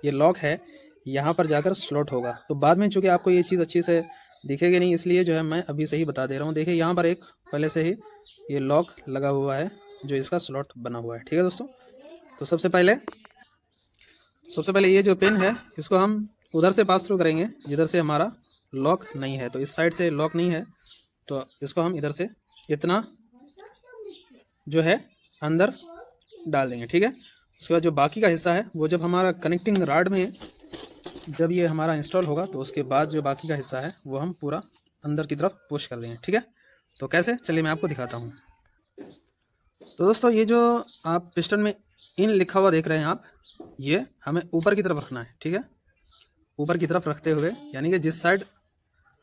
ये लॉक है, यहाँ पर जाकर स्लॉट होगा। तो बाद में चूँकि आपको ये चीज़ अच्छी से दिखेगी नहीं, इसलिए जो है मैं अभी से ही बता दे रहा हूँ। देखिए यहाँ पर एक पहले से ही ये लॉक लगा हुआ है जो इसका स्लॉट बना हुआ है, ठीक है दोस्तों। तो सबसे पहले ये जो पिन है इसको हम उधर से पास थ्रू करेंगे जिधर से हमारा लॉक नहीं है। तो इस साइड से लॉक नहीं है तो इसको हम इधर से इतना जो है अंदर डाल देंगे, ठीक है। उसके बाद जो बाकी का हिस्सा है वो जब हमारा कनेक्टिंग रॉड में जब ये हमारा इंस्टॉल होगा तो उसके बाद जो बाकी का हिस्सा है वो हम पूरा अंदर की तरफ पुश कर देंगे, ठीक है। तो कैसे, चलिए मैं आपको दिखाता हूँ। तो दोस्तों ये जो आप पिस्टन में इन लिखा हुआ देख रहे हैं आप, ये हमें ऊपर की तरफ रखना है, ठीक है। ऊपर की तरफ रखते हुए यानी कि जिस साइड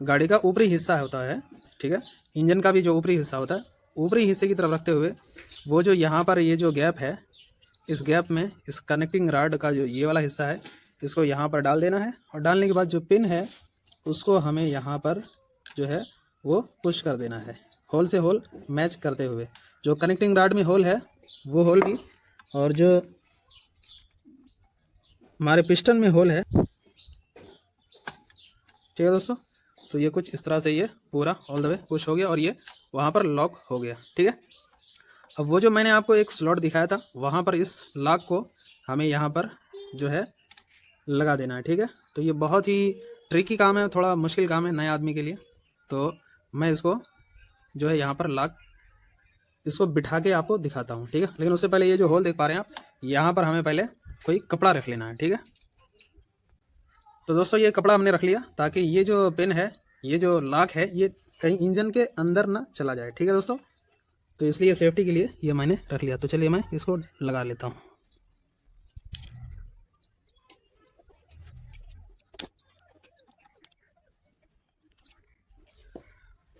गाड़ी का ऊपरी हिस्सा होता है, ठीक है, इंजन का भी जो ऊपरी हिस्सा होता है, ऊपरी हिस्से की तरफ रखते हुए वो जो यहाँ पर ये जो गैप है, इस गैप में इस कनेक्टिंग रॉड का जो ये वाला हिस्सा है इसको यहाँ पर डाल देना है। और डालने के बाद जो पिन है उसको हमें यहाँ पर जो है वो पुश कर देना है, होल से होल मैच करते हुए। जो कनेक्टिंग रॉड में होल है वो होल भी, और जो हमारे पिस्टन में होल है, ठीक है दोस्तों। तो ये कुछ इस तरह से ये पूरा ऑल द वे पुश हो गया और ये वहाँ पर लॉक हो गया, ठीक है। अब वो जो मैंने आपको एक स्लॉट दिखाया था वहाँ पर इस लॉक को हमें यहाँ पर जो है लगा देना है, ठीक है। तो ये बहुत ही ट्रिकी काम है, थोड़ा मुश्किल काम है नए आदमी के लिए। तो मैं इसको जो है यहाँ पर लॉक इसको बिठा के आपको दिखाता हूँ, ठीक है। लेकिन उससे पहले ये जो होल देख पा रहे हैं आप, यहाँ पर हमें पहले कोई कपड़ा रख लेना है, ठीक है। तो दोस्तों ये कपड़ा हमने रख लिया ताकि ये जो पिन है, ये जो लॉक है, ये कहीं इंजन के अंदर ना चला जाए, ठीक है दोस्तों। तो इसलिए सेफ्टी के लिए ये मैंने रख लिया। तो चलिए मैं इसको लगा लेता हूँ।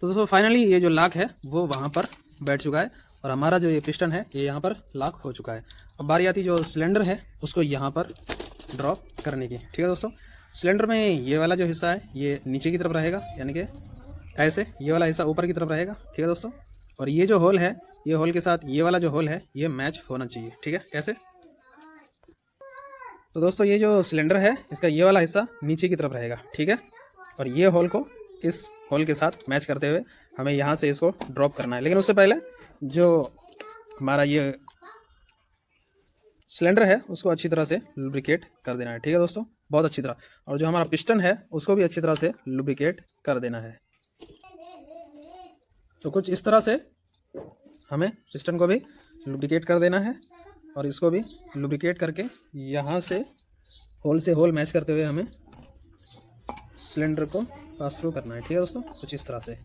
तो दोस्तों फाइनली ये जो लॉक है वो वहाँ पर बैठ चुका है और हमारा जो ये पिस्टन है ये यहाँ पर लॉक हो चुका है। अब बारी आती जो सिलेंडर है उसको यहाँ पर ड्रॉप करने की, ठीक है दोस्तों। सिलेंडर में ये वाला जो हिस्सा है ये नीचे की तरफ रहेगा, यानी कि ऐसे ये वाला हिस्सा ऊपर की तरफ रहेगा, ठीक है दोस्तों। और ये जो होल है, ये होल के साथ ये वाला जो होल है ये मैच होना चाहिए, ठीक है। कैसे? तो दोस्तों ये जो सिलेंडर है इसका ये वाला हिस्सा नीचे की तरफ रहेगा, ठीक है। और ये होल को इस होल के साथ मैच करते हुए हमें यहाँ से इसको ड्रॉप करना है। लेकिन उससे पहले जो हमारा ये सिलेंडर है उसको अच्छी तरह से लुब्रिकेट कर देना है, ठीक है दोस्तों, बहुत अच्छी तरह। और जो हमारा पिस्टन है उसको भी अच्छी तरह से लुब्रिकेट कर देना है। तो कुछ इस तरह से हमें पिस्टन को भी लुब्रिकेट कर देना है और इसको भी लुब्रिकेट करके यहाँ से होल मैच करते हुए हमें सिलेंडर को पास थ्रू करना है, ठीक है दोस्तों, कुछ इस तरह से।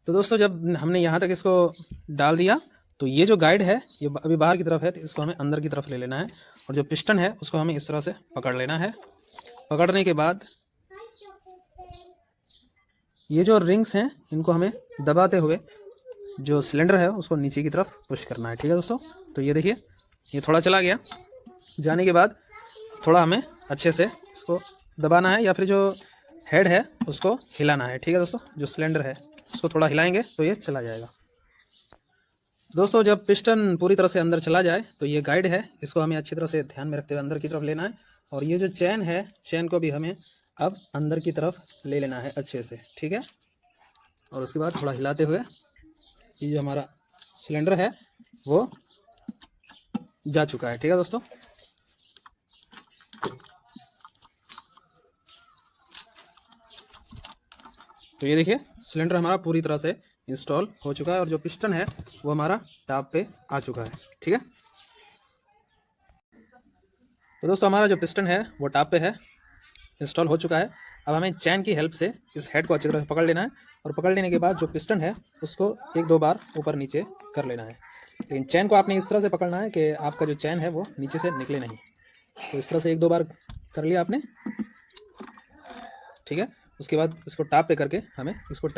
तो दोस्तों जब हमने यहाँ तक इसको डाल दिया तो ये जो गाइड है ये अभी बाहर की तरफ है, तो इसको हमें अंदर की तरफ ले लेना है। और जो पिस्टन है उसको हमें इस तरह से पकड़ लेना है। पकड़ने के बाद ये जो रिंग्स हैं इनको हमें दबाते हुए जो सिलेंडर है उसको नीचे की तरफ पुश करना है, ठीक है दोस्तों। तो ये देखिए ये थोड़ा चला गया, जाने के बाद थोड़ा हमें अच्छे से इसको दबाना है या फिर जो हेड है उसको हिलाना है, ठीक है दोस्तों। जो सिलेंडर है उसको थोड़ा हिलाएंगे तो ये चला जाएगा। दोस्तों जब पिस्टन पूरी तरह से अंदर चला जाए तो ये गाइड है इसको हमें अच्छी तरह से ध्यान में रखते हुए अंदर की तरफ लेना है। और ये जो चैन है, चैन को भी हमें अब अंदर की तरफ ले लेना है अच्छे से, ठीक है। और उसके बाद थोड़ा हिलाते हुए ये जो हमारा सिलेंडर है वो जा चुका है, ठीक है दोस्तों। तो ये देखिए सिलेंडर हमारा पूरी तरह से इंस्टॉल हो चुका है और जो पिस्टन है वो हमारा टॉप पे आ चुका है, ठीक है। तो दोस्तों हमारा जो पिस्टन है वो टॉप पे है, इंस्टॉल हो चुका है। अब हमें चैन की हेल्प से इस हेड को अच्छी तरह से पकड़ लेना है और पकड़ लेने के बाद जो पिस्टन है उसको एक दो बार ऊपर नीचे कर लेना है। लेकिन चैन को आपने इस तरह से पकड़ना है कि आपका जो चैन है वो नीचे से निकले नहीं। तो इस तरह से एक दो बार कर लिया आपने, ठीक है। उसके बाद इसको टॉप पे करके हमें इसको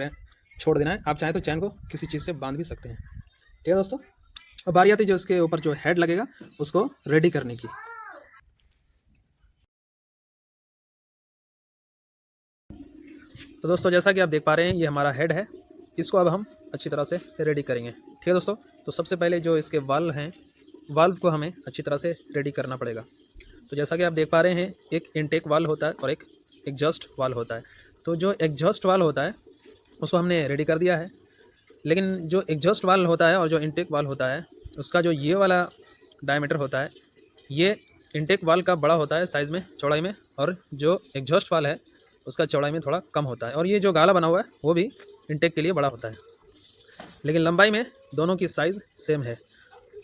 छोड़ देना है। आप चाहें तो चैन को किसी चीज़ से बांध भी सकते हैं, ठीक है दोस्तों। अब बारी आती है जो इसके ऊपर जो हेड लगेगा उसको रेडी करने की। तो दोस्तों जैसा कि आप देख पा रहे हैं ये हमारा हेड है, इसको अब हम अच्छी तरह से रेडी करेंगे, ठीक है दोस्तों। तो सबसे पहले जो इसके वाल्व हैं, वाल्व को हमें अच्छी तरह से रेडी करना पड़ेगा। तो जैसा कि आप देख पा रहे हैं एक इनटेक वाल्व होता है और एक एग्जॉस्ट वाल्व होता है। तो जो एग्जॉस्ट वाल्व होता है उसको हमने रेडी कर दिया है, लेकिन जो एग्जॉस्ट वाल्व होता है और जो इनटेक वाल्व होता है उसका जो ये वाला डायमीटर होता है ये इनटेक वाल्व का बड़ा होता है साइज़ में, चौड़ाई में, और जो एग्जॉस्ट वाल्व है उसका चौड़ाई में थोड़ा कम होता है। और ये जो गाला बना हुआ है वो भी इनटेक के लिए बड़ा होता है, लेकिन लंबाई में दोनों की साइज़ सेम है।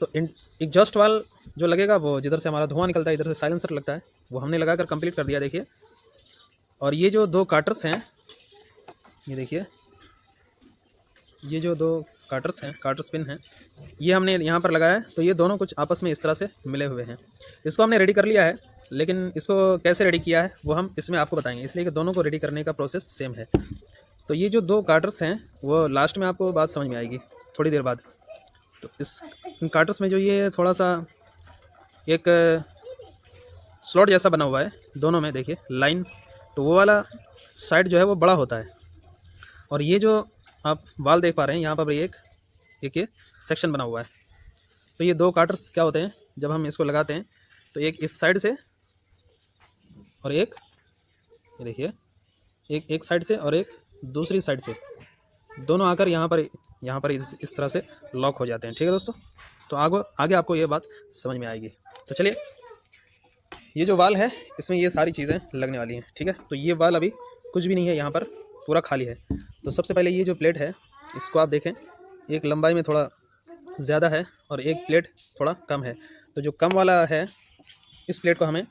तो एग्जॉस्ट वाल्व जो लगेगा वो जिधर से हमारा धुआं निकलता है, इधर से साइलेंसर लगता है, वो हमने लगाकर कंप्लीट कर दिया, देखिए। और ये जो दो काटर्स हैं, ये देखिए ये जो दो काटर्स हैं, काटर पिन हैं, ये हमने यहाँ पर लगाया है। तो ये दोनों कुछ आपस में इस तरह से मिले हुए हैं। इसको हमने रेडी कर लिया है, लेकिन इसको कैसे रेडी किया है वो हम इसमें आपको बताएंगे, इसलिए कि दोनों को रेडी करने का प्रोसेस सेम है। तो ये जो दो काटर्स हैं वो लास्ट में आपको बात समझ में आएगी थोड़ी देर बाद। तो इन काटर्स में जो ये थोड़ा सा एक स्लॉट जैसा बना हुआ है दोनों में, देखिए लाइन, तो वो वाला साइड जो है वो बड़ा होता है। और ये जो आप वाल देख पा रहे हैं यहाँ पर एक ये सेक्शन बना हुआ है। तो ये दो काटर्स क्या होते हैं, जब हम इसको लगाते हैं तो एक इस साइड से और एक ये देखिए एक साइड से और एक दूसरी साइड से, दोनों आकर यहाँ पर इस तरह से लॉक हो जाते हैं, ठीक है दोस्तों। तो आगे आपको ये बात समझ में आएगी। तो चलिए, ये जो वाल है इसमें ये सारी चीज़ें लगने वाली हैं, ठीक है। तो ये वाल अभी कुछ भी नहीं है, यहाँ पर पूरा खाली है। तो सबसे पहले ये जो प्लेट है इसको आप देखें, एक लंबाई में थोड़ा ज़्यादा है और एक प्लेट थोड़ा कम है। तो जो कम वाला है इस प्लेट को हमें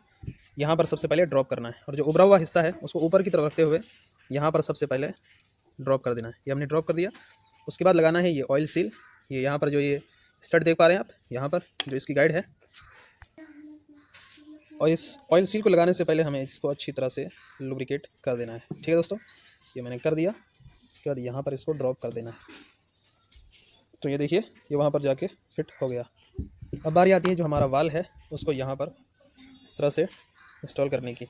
यहाँ पर सबसे पहले ड्रॉप करना है और जो उभरा हुआ हिस्सा है उसको ऊपर की तरफ रखते हुए यहाँ पर सबसे पहले ड्रॉप कर देना है। ये हमने ड्रॉप कर दिया। उसके बाद लगाना है ये ऑयल सील। ये यहाँ पर जो ये स्टड देख पा रहे हैं आप, यहाँ पर जो इसकी गाइड है, और इस ऑयल सील को लगाने से पहले हमें इसको अच्छी तरह से लुब्रिकेट कर देना है। ठीक है दोस्तों, ये मैंने कर दिया। उसके बाद यहाँ पर इसको ड्रॉप कर देना है। तो ये देखिए ये वहाँ पर जाके फिट हो गया। अब बारी आती है जो हमारा वाल है उसको यहाँ पर इस तरह से इंस्टॉल करने की।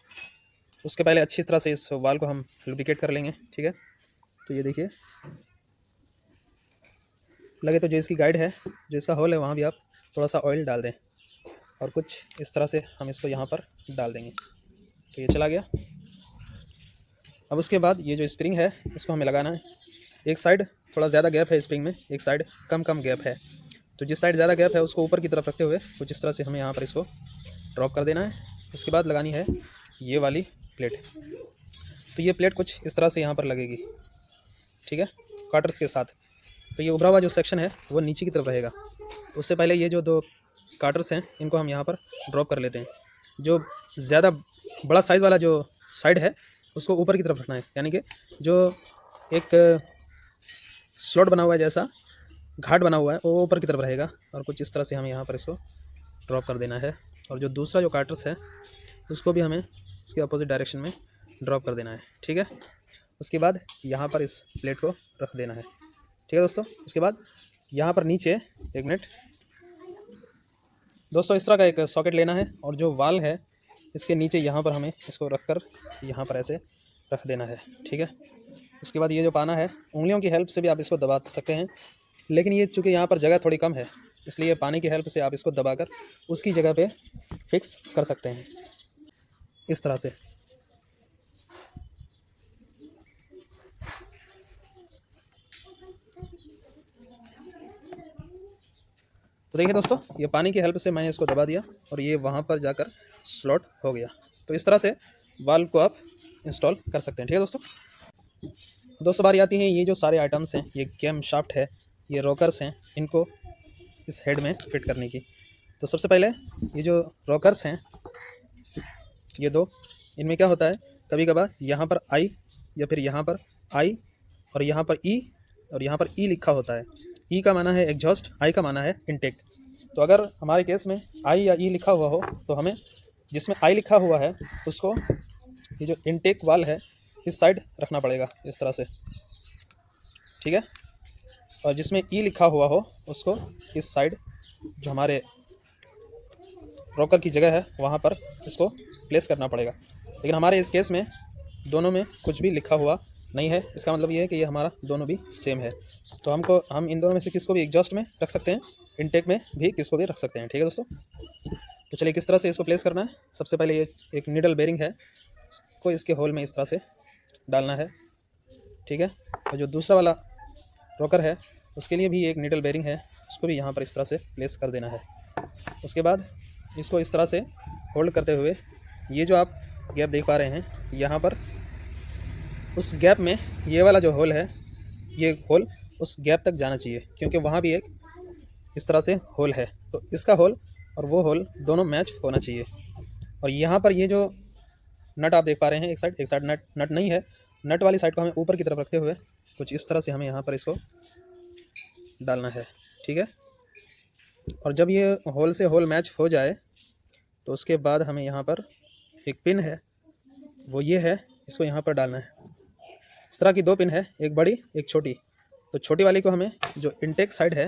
उसके पहले अच्छी तरह से इस वाल को हम लुब्रिकेट कर लेंगे। ठीक है, तो ये देखिए लगे तो जो इसकी गाइड है, जो इसका होल है, वहाँ भी आप थोड़ा सा ऑयल डाल दें और कुछ इस तरह से हम इसको यहाँ पर डाल देंगे। तो ये चला गया। अब उसके बाद ये जो स्प्रिंग है इसको हमें लगाना है। एक साइड थोड़ा ज़्यादा गैप है स्प्रिंग में, एक साइड कम गैप है। तो जिस साइड ज़्यादा गैप है उसको ऊपर की तरफ रखते हुए कुछ इस तरह से हमें यहाँ पर इसको ड्रॉप कर देना है। उसके बाद लगानी है ये वाली प्लेट। तो ये प्लेट कुछ इस तरह से यहाँ पर लगेगी। ठीक है, काटर्स के साथ। तो ये उभरा हुआ जो सेक्शन है वो नीचे की तरफ रहेगा। तो उससे पहले ये जो दो काटर्स हैं इनको हम यहाँ पर ड्रॉप कर लेते हैं। जो ज़्यादा बड़ा साइज़ वाला जो साइड है उसको ऊपर की तरफ रखना है, यानी कि जो एक स्लॉट बना हुआ है, जैसा घाट बना हुआ है, वो ऊपर की तरफ रहेगा। और कुछ इस तरह से हमें यहाँ पर इसको ड्रॉप कर देना है। और जो दूसरा जो काटर्स है उसको भी हमें इसके अपोजिट डायरेक्शन में ड्रॉप कर देना है। ठीक है, उसके बाद यहाँ पर इस प्लेट को रख देना है। ठीक है दोस्तों, उसके बाद यहाँ पर नीचे एक मिनट दोस्तों इस तरह का एक सॉकेट लेना है और जो वाल है इसके नीचे यहाँ पर हमें इसको रख कर यहाँ पर ऐसे रख देना है। ठीक है, उसके बाद ये जो पाना है उंगलियों की हेल्प से भी आप इसको दबा सकते हैं, लेकिन ये चूँकि यहाँ पर जगह थोड़ी कम है इसलिए पानी की हेल्प से आप इसको दबाकर उसकी जगह पे फिक्स कर सकते हैं इस तरह से। तो देखिए दोस्तों ये पानी की हेल्प से मैंने इसको दबा दिया और ये वहाँ पर जाकर स्लॉट हो गया। तो इस तरह से वाल को आप इंस्टॉल कर सकते हैं। ठीक है दोस्तों, बारी आती है ये जो सारे आइटम्स हैं, ये कैम शाफ्ट है, ये रॉकर्स हैं, इनको इस हेड में फिट करने की। तो सबसे पहले ये जो रॉकर्स हैं ये दो, इनमें क्या होता है कभी कभार यहाँ पर आई या फिर यहाँ पर आई और यहाँ पर ई और यहाँ पर ई लिखा होता है। ई का माना है एग्जॉस्ट, आई का माना है इनटेक। तो अगर हमारे केस में आई या ई लिखा हुआ हो तो हमें जिसमें आई लिखा हुआ है उसको ये जो इनटेक वाल है इस साइड रखना पड़ेगा इस तरह से। ठीक है, और जिसमें ई लिखा हुआ हो उसको इस साइड जो हमारे रॉकर की जगह है वहाँ पर इसको प्लेस करना पड़ेगा। लेकिन हमारे इस केस में दोनों में कुछ भी लिखा हुआ नहीं है, इसका मतलब ये है कि ये हमारा दोनों भी सेम है। तो हम इन दोनों में से किसको भी एग्जॉस्ट में रख सकते हैं, इनटेक में भी किसको भी रख सकते हैं। ठीक है दोस्तों, तो चलिए किस तरह से इसको प्लेस करना है। सबसे पहले ये एक नीडल बेरिंग है, इसको इसके होल में इस तरह से डालना है। ठीक है, और जो दूसरा वाला रॉकर है उसके लिए भी एक नीडल बेरिंग है, उसको भी यहाँ पर इस तरह से प्लेस कर देना है। उसके बाद इसको इस तरह से होल्ड करते हुए ये जो आप गैप देख पा रहे हैं यहाँ पर उस गैप में ये वाला जो होल है ये होल उस गैप तक जाना चाहिए, क्योंकि वहाँ भी एक इस तरह से होल है। तो इसका होल और वो होल दोनों मैच होना चाहिए। और यहाँ पर ये जो नट आप देख पा रहे हैं एक साइड नट नहीं है, नट वाली साइड को हमें ऊपर की तरफ रखते हुए कुछ इस तरह से हमें यहाँ पर इसको डालना है। ठीक है, और जब ये होल से होल मैच हो जाए तो उसके बाद हमें यहाँ पर एक पिन है वो ये है, इसको यहाँ पर डालना है। इस तरह की दो पिन है, एक बड़ी एक छोटी। तो छोटी वाली को हमें जो इनटेक साइड है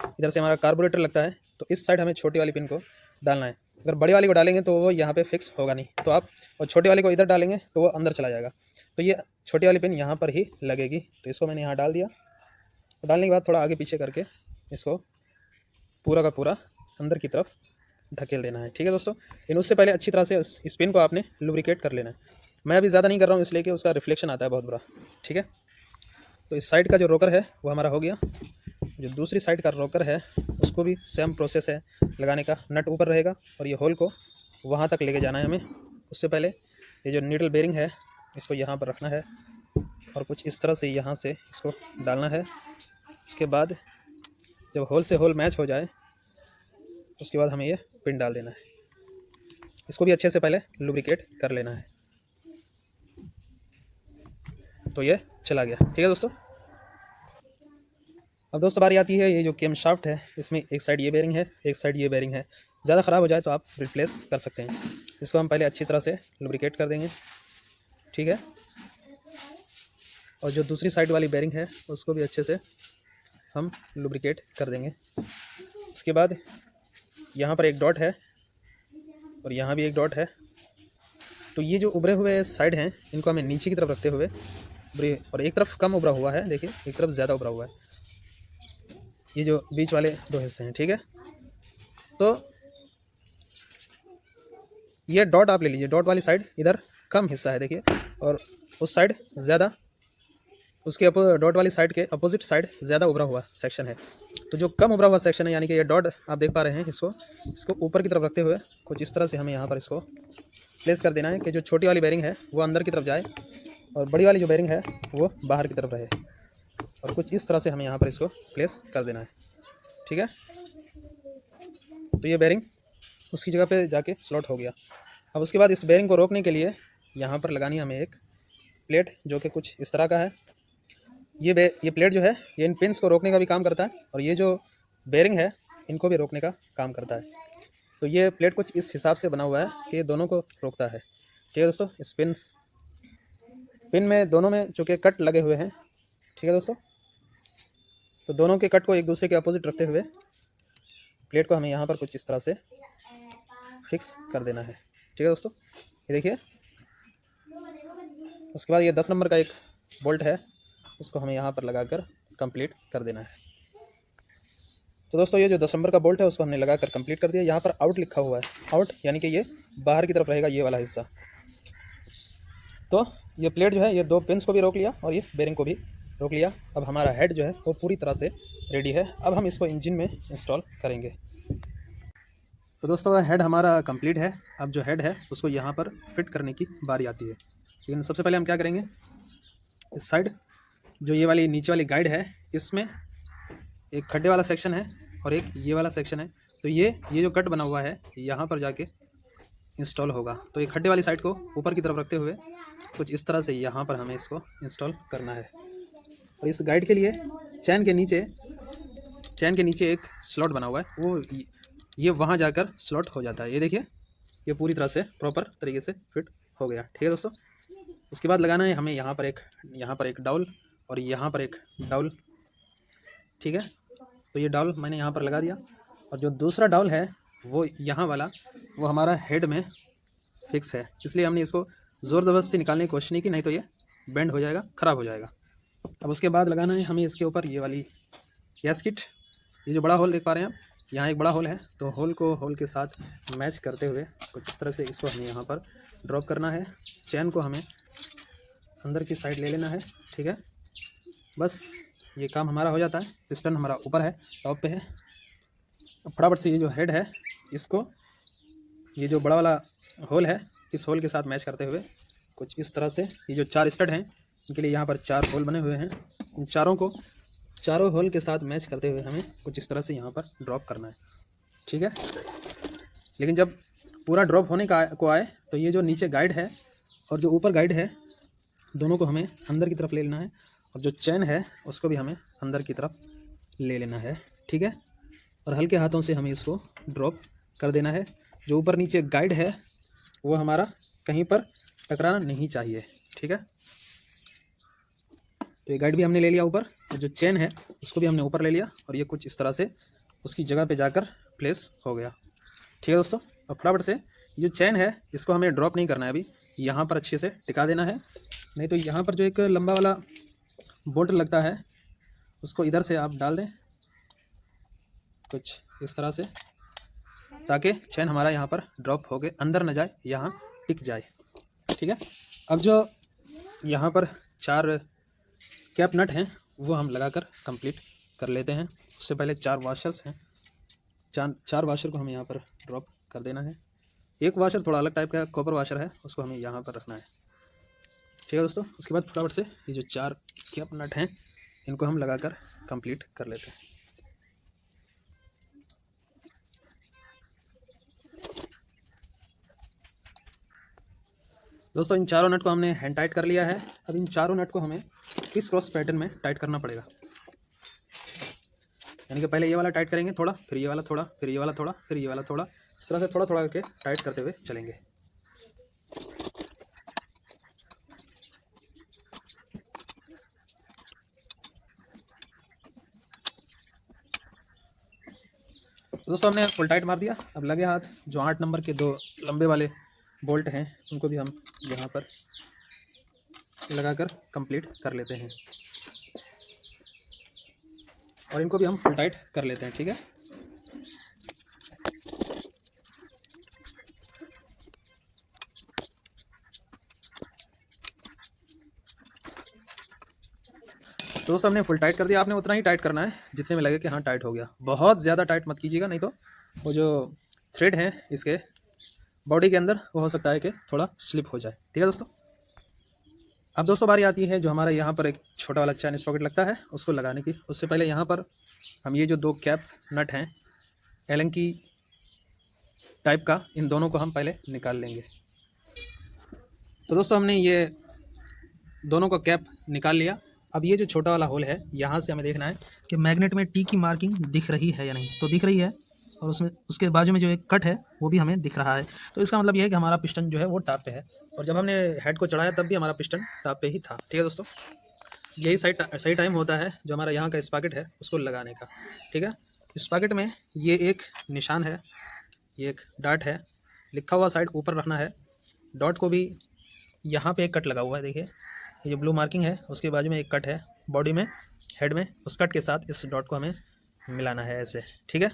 इधर से हमारा कार्बोरेटर लगता है, तो इस साइड हमें छोटी वाली पिन को डालना है। अगर बड़ी वाली को डालेंगे तो वो यहाँ पे फिक्स होगा नहीं, तो आप और छोटी वाली को इधर डालेंगे तो वो अंदर चला जाएगा। तो ये छोटी वाली पिन यहाँ पर ही लगेगी। तो इसको मैंने यहाँ डाल दिया। तो डालने के बाद थोड़ा आगे पीछे करके इसको पूरा का पूरा अंदर की तरफ ढकेल देना है। ठीक है दोस्तों, लेकिन उससे पहले अच्छी तरह से इस पिन को आपने लुब्रिकेट कर लेना है। मैं अभी ज़्यादा नहीं कर रहा हूँ इसलिए कि उसका रिफ्लेक्शन आता है बहुत बुरा। ठीक है, तो इस साइड का जो रोकर है वो हमारा हो गया। जो दूसरी साइड का रोकर है उसको भी सेम प्रोसेस है लगाने का। नट ऊपर रहेगा और ये होल को वहाँ तक लेके जाना है हमें। उससे पहले ये जो नीडल बेरिंग है इसको यहाँ पर रखना है और कुछ इस तरह से यहाँ से इसको डालना है उसके बाद जब होल से होल मैच हो जाए उसके बाद हमें ये पिन डाल देना है। इसको भी अच्छे से पहले लुब्रिकेट कर लेना है। तो ये चला गया। ठीक है दोस्तों। अब दोस्तों बारी आती है ये जो केम शाफ्ट है, इसमें एक साइड ये बेरिंग है, एक साइड ये बेरिंग है। ज़्यादा ख़राब हो जाए तो आप रिप्लेस कर सकते हैं। इसको हम पहले अच्छी तरह से लुब्रिकेट कर देंगे। ठीक है। और जो दूसरी साइड वाली बेरिंग है उसको भी अच्छे से हम लुब्रिकेट कर देंगे। उसके बाद यहाँ पर एक डॉट है और यहाँ भी एक डॉट है। तो ये जो उभरे हुए साइड हैं इनको हमें नीचे की तरफ रखते हुए, और एक तरफ कम उभरा हुआ है, देखिए एक तरफ ज़्यादा उभरा हुआ है, ये जो बीच वाले दो हिस्से हैं। ठीक है। तो ये डॉट आप ले लीजिए, डॉट वाली साइड इधर कम हिस्सा है देखिए, और उस साइड ज़्यादा, उसके डॉट वाली साइड के अपोजिट साइड ज़्यादा उभरा हुआ सेक्शन है। तो जो कम उभरा हुआ सेक्शन है, यानी कि ये डॉट आप देख पा रहे हैं, इसको ऊपर की तरफ रखते हुए कुछ इस तरह से हमें यहाँ पर इसको प्लेस कर देना है कि जो छोटी वाली बेरिंग है वो अंदर की तरफ जाए और बड़ी वाली जो बेरिंग है वो बाहर की तरफ रहे। और कुछ इस तरह से हमें यहाँ पर इसको प्लेस कर देना है। ठीक है। तो ये बेरिंग उसकी जगह पे जाके स्लॉट हो गया। अब उसके बाद इस बेरिंग को रोकने के लिए यहाँ पर लगानी हमें एक प्लेट, जो कि कुछ इस तरह का है। ये प्लेट जो है ये इन पिन्स को रोकने का भी काम करता है, और ये जो बेरिंग है इनको भी रोकने का काम करता है। तो ये प्लेट कुछ इस हिसाब से बना हुआ है कि ये दोनों को रोकता है। ठीक है दोस्तों। इस पिन में दोनों में चूँकि कट लगे हुए हैं। ठीक है दोस्तों। तो दोनों के कट को एक दूसरे के अपोजिट रखते हुए प्लेट को हमें यहाँ पर कुछ इस तरह से फिक्स कर देना है। ठीक है दोस्तों। ये देखिए। उसके बाद ये 10 नंबर का एक बोल्ट है, उसको हमें यहाँ पर लगाकर कंप्लीट कर देना है। तो दोस्तों ये जो 10 नंबर का बोल्ट है उसको हमने लगाकर कंप्लीट कर दिया। यहाँ पर आउट लिखा हुआ है, आउट यानी कि ये बाहर की तरफ रहेगा, ये वाला हिस्सा। तो ये प्लेट जो है ये दो पिन्स को भी रोक लिया और ये बेरिंग को भी रोक लिया। अब हमारा हेड जो है वो पूरी तरह से रेडी है। अब हम इसको इंजन में इंस्टॉल करेंगे। तो दोस्तों हेड हमारा कंप्लीट है। अब जो हेड है उसको यहाँ पर फिट करने की बारी आती है। लेकिन सबसे पहले हम क्या करेंगे, इस साइड जो ये वाली नीचे वाली गाइड है इसमें एक खड्डे वाला सेक्शन है और एक ये वाला सेक्शन है। तो ये जो कट बना हुआ है यहाँ पर जाके इंस्टॉल होगा। तो ये खड्डे वाली साइड को ऊपर की तरफ रखते हुए कुछ इस तरह से यहाँ पर हमें इसको इंस्टॉल करना है। और इस गाइड के लिए चैन के नीचे एक स्लॉट बना हुआ है, वो ये वहाँ जाकर स्लॉट हो जाता है। ये देखिए ये पूरी तरह से प्रॉपर तरीके से फिट हो गया। ठीक है दोस्तों। उसके बाद लगाना है हमें यहाँ पर एक डाउल और यहाँ पर एक डाउल। ठीक है। तो ये डाउल मैंने यहाँ पर लगा दिया, और जो दूसरा डाउल है वो यहाँ वाला, वो हमारा हेड में फिक्स है, इसलिए हमने इसको ज़ोर ज़बरदस्ती निकालने की कोशिश नहीं की, नहीं तो ये बेंड हो जाएगा, ख़राब हो जाएगा। अब उसके बाद लगाना है हमें इसके ऊपर ये वाली गैस्किट। ये जो बड़ा होल देख पा रहे हैं आप, यहाँ एक बड़ा होल है, तो होल को होल के साथ मैच करते हुए कुछ इस तरह से इसको हमें यहाँ पर ड्रॉप करना है। चैन को हमें अंदर की साइड ले लेना है। ठीक है। बस ये काम हमारा हो जाता है। पिस्टन हमारा ऊपर है, टॉप पे है। अब फटाफट से ये जो हेड है इसको ये जो बड़ा वाला होल है इस होल के साथ मैच करते हुए कुछ इस तरह से, ये जो 4 स्टड हैं इनके लिए यहाँ पर 4 होल बने हुए हैं, इन चारों होल के साथ मैच करते हुए हमें कुछ इस तरह से यहाँ पर ड्रॉप करना है। ठीक है। लेकिन जब पूरा ड्रॉप होने को आए तो ये जो नीचे गाइड है और जो ऊपर गाइड है दोनों को हमें अंदर की तरफ ले लेना है, और जो चैन है उसको भी हमें अंदर की तरफ ले लेना है। ठीक है। और हल्के हाथों से हमें इसको ड्रॉप कर देना है। जो ऊपर नीचे गाइड है वो हमारा कहीं पर टकराना नहीं चाहिए। ठीक है। तो ये गाइड भी हमने ले लिया ऊपर, और जो चेन है उसको भी हमने ऊपर ले लिया, और ये कुछ इस तरह से उसकी जगह पे जाकर प्लेस हो गया। ठीक है दोस्तों। अब फटाफट से जो चेन है इसको हमें ड्रॉप नहीं करना है, अभी यहाँ पर अच्छे से टिका देना है, नहीं तो यहाँ पर जो एक लंबा वाला बोल्ट लगता है उसको इधर से आप डाल दें कुछ इस तरह से, ताकि चैन हमारा यहाँ पर ड्रॉप हो गए अंदर न जाए, यहाँ टिक जाए। ठीक है। अब जो यहाँ पर 4 कैप नट हैं वो हम लगाकर कंप्लीट कर लेते हैं। उससे पहले 4 वाशर्स हैं, 4 वाशर को हमें यहाँ पर ड्रॉप कर देना है। एक वाशर थोड़ा अलग टाइप का कॉपर वाशर है, उसको हमें यहाँ पर रखना है। ठीक है दोस्तों। उसके बाद फटाफट से ये जो 4 कैप नट हैं इनको हम लगाकर कंप्लीट कर लेते हैं। दोस्तों इन चारों नट को हमने हैंड टाइट कर लिया है। अब इन चारों नट को हमें क्रिस क्रॉस पैटर्न में टाइट करना पड़ेगा। यानी कि पहले ये वाला टाइट करेंगे थोड़ा, फिर ये वाला थोड़ा, फिर ये वाला थोड़ा, फिर ये वाला थोड़ा, इस तरह से थोड़ा थोड़ा करके टाइट करते हुए चलेंगे। दोस्तों हमने फुल टाइट मार दिया। अब लगे हाथ जो 8 नंबर के 2 लंबे वाले बोल्ट हैं उनको भी हम यहाँ पर लगाकर कंप्लीट कर लेते हैं और इनको भी हम फुल टाइट कर लेते हैं। ठीक है, तो दोस्तों हमने फुल टाइट कर दिया। आपने उतना ही टाइट करना है जितने में लगे कि हाँ टाइट हो गया। बहुत ज़्यादा टाइट मत कीजिएगा, नहीं तो वो जो थ्रेड हैं इसके बॉडी के अंदर वो हो सकता है कि थोड़ा स्लिप हो जाए। ठीक है दोस्तों, अब दोस्तों बारी आती है जो हमारा यहाँ पर एक छोटा वाला चैन स्पॉकेट लगता है उसको लगाने की। उससे पहले यहाँ पर हम ये जो 2 कैप नट हैं एलन की टाइप का, इन दोनों को हम पहले निकाल लेंगे। तो दोस्तों हमने ये दोनों का कैप निकाल लिया। अब ये जो छोटा वाला होल है यहाँ से हमें देखना है कि मैग्नेट में टी की मार्किंग दिख रही है या नहीं। तो दिख रही है और उसमें उसके बाजू में जो एक कट है वो भी हमें दिख रहा है। तो इसका मतलब ये है कि हमारा पिस्टन जो है वो टॉप पे है और जब हमने हेड को चढ़ाया तब भी हमारा पिस्टन टॉप पे ही था। ठीक है दोस्तों, यही सही टाइम होता है जो हमारा यहाँ का स्पॉकेट है उसको लगाने का। ठीक है, स्पॉकेट में ये एक निशान है, ये एक डॉट है, लिखा हुआ साइड ऊपर रखना है। डॉट को भी यहाँ पे एक कट लगा हुआ है, देखिए ये जो ब्लू मार्किंग है उसके बाजू में एक कट है बॉडी में, हेड में, उस कट के साथ इस डॉट को हमें मिलाना है ऐसे। ठीक है,